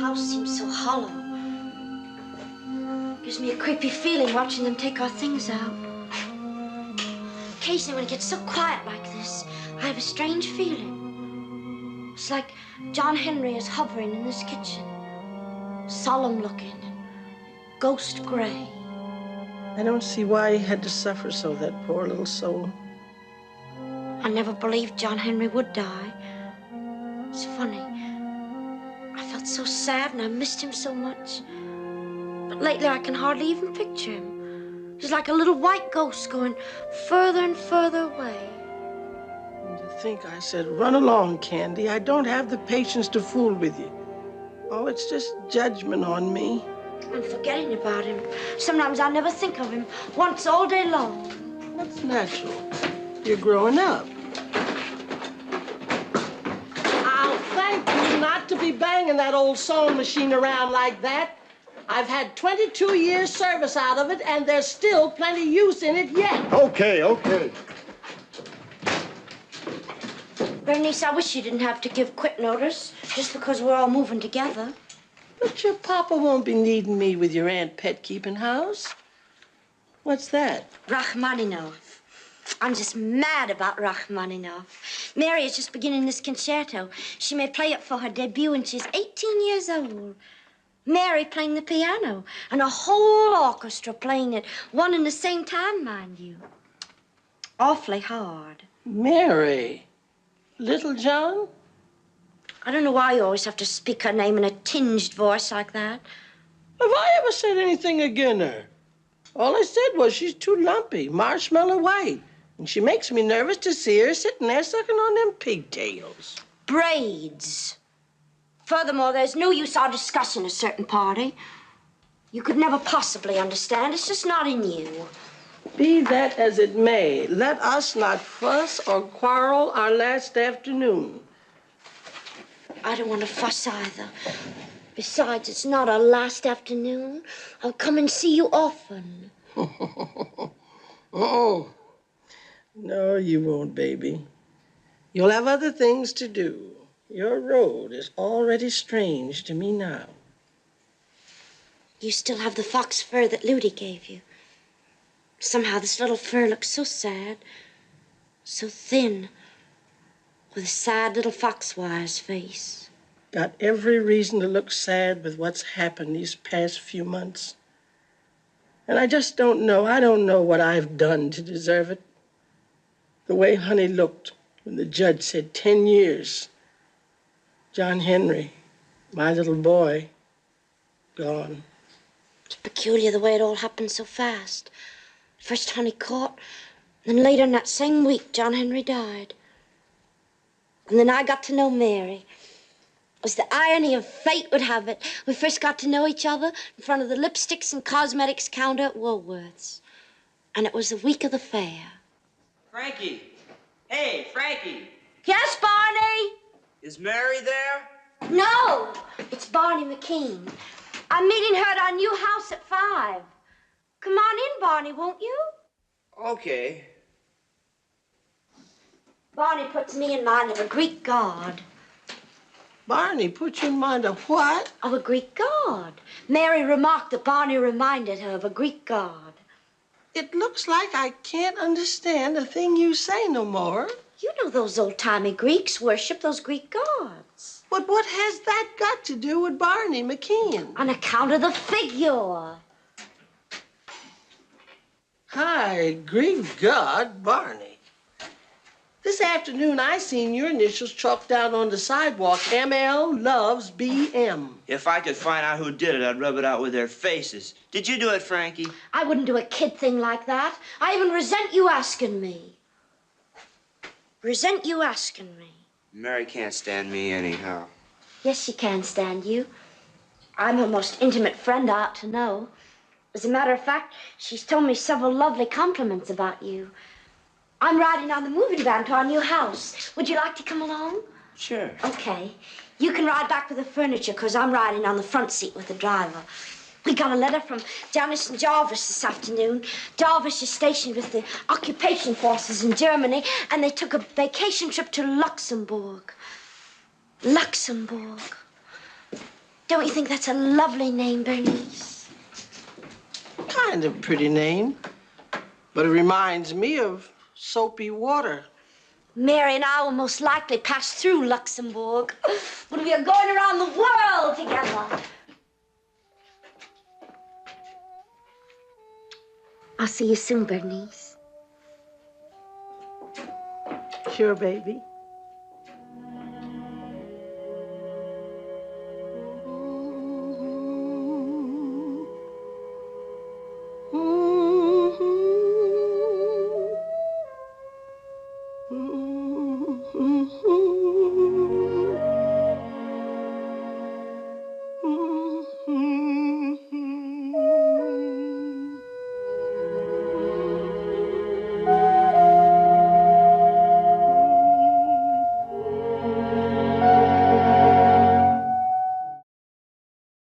house seems so hollow. Gives me a creepy feeling watching them take our things out. Occasionally when it gets so quiet like this, I have a strange feeling. It's like John Henry is hovering in this kitchen. Solemn looking and ghost gray. I don't see why he had to suffer so, that poor little soul. I never believed John Henry would die. It's funny. I felt so sad and I missed him so much. But lately I can hardly even picture him. He's like a little white ghost going further and further away. And to think I said, run along, Candy. I don't have the patience to fool with you. Oh, it's just judgment on me. I'm forgetting about him. Sometimes I never think of him once all day long. That's natural. You're growing up. I'll thank you not to be banging that old sewing machine around like that. I've had 22 years service out of it, and there's still plenty use in it yet. Okay, okay. Berenice, I wish you didn't have to give quit notice just because we're all moving together. But your papa won't be needing me with your Aunt Pet keeping house. What's that? Rachmaninoff. I'm just mad about Rachmaninoff. Mary is just beginning this concerto. She may play it for her debut when she's 18 years old. Mary playing the piano, and a whole orchestra playing it, one and the same time, mind you. Awfully hard. Mary. Little John? I don't know why you always have to speak her name in a tinged voice like that. Have I ever said anything against her? All I said was she's too lumpy, marshmallow white. And she makes me nervous to see her sitting there sucking on them pigtails. Braids. Furthermore, there's no use our discussing a certain party. You could never possibly understand. It's just not in you. Be that as it may, let us not fuss or quarrel our last afternoon. I don't want to fuss either. Besides, it's not our last afternoon. I'll come and see you often. Oh, no, you won't, baby. You'll have other things to do. Your road is already strange to me now. You still have the fox fur that Ludi gave you. Somehow this little fur looks so sad, so thin, with a sad little foxwire's face. Got every reason to look sad with what's happened these past few months. And I just don't know. I don't know what I've done to deserve it. The way Honey looked when the judge said 10 years. John Henry, my little boy, gone. It's peculiar the way it all happened so fast. First Honey caught, then later in that same week, John Henry died. And then I got to know Mary. As the irony of fate would have it, we first got to know each other in front of the lipsticks and cosmetics counter at Woolworth's. And it was the week of the fair. Frankie! Hey, Frankie! Yes, Barney? Is Mary there? No, it's Barney McKean. I'm meeting her at our new house at 5. Come on in, Barney, won't you? Okay. Barney puts me in mind of a Greek god. Barney put you in mind of what? Of a Greek god. Mary remarked that Barney reminded her of a Greek god. It looks like I can't understand a thing you say no more. You know those old-timey Greeks worship those Greek gods. But what has that got to do with Barney McKean? On account of the figure. Hi, Greek god Barney. This afternoon, I seen your initials chalked out on the sidewalk. ML loves BM. If I could find out who did it, I'd rub it out with their faces. Did you do it, Frankie? I wouldn't do a kid thing like that. I even resent you asking me. Resent you asking me. Mary can't stand me anyhow. Yes, she can stand you. I'm her most intimate friend, I ought to know. As a matter of fact, she's told me several lovely compliments about you. I'm riding on the moving van to our new house. Would you like to come along? Sure. Okay. You can ride back with the furniture, because I'm riding on the front seat with the driver. We got a letter from Janice and Jarvis this afternoon. Jarvis is stationed with the occupation forces in Germany, and they took a vacation trip to Luxembourg. Luxembourg. Don't you think that's a lovely name, Berenice? Kind of pretty name, but it reminds me of soapy water. Mary and I will most likely pass through Luxembourg when we are going around the world together. I'll see you soon, Berenice. Sure, baby.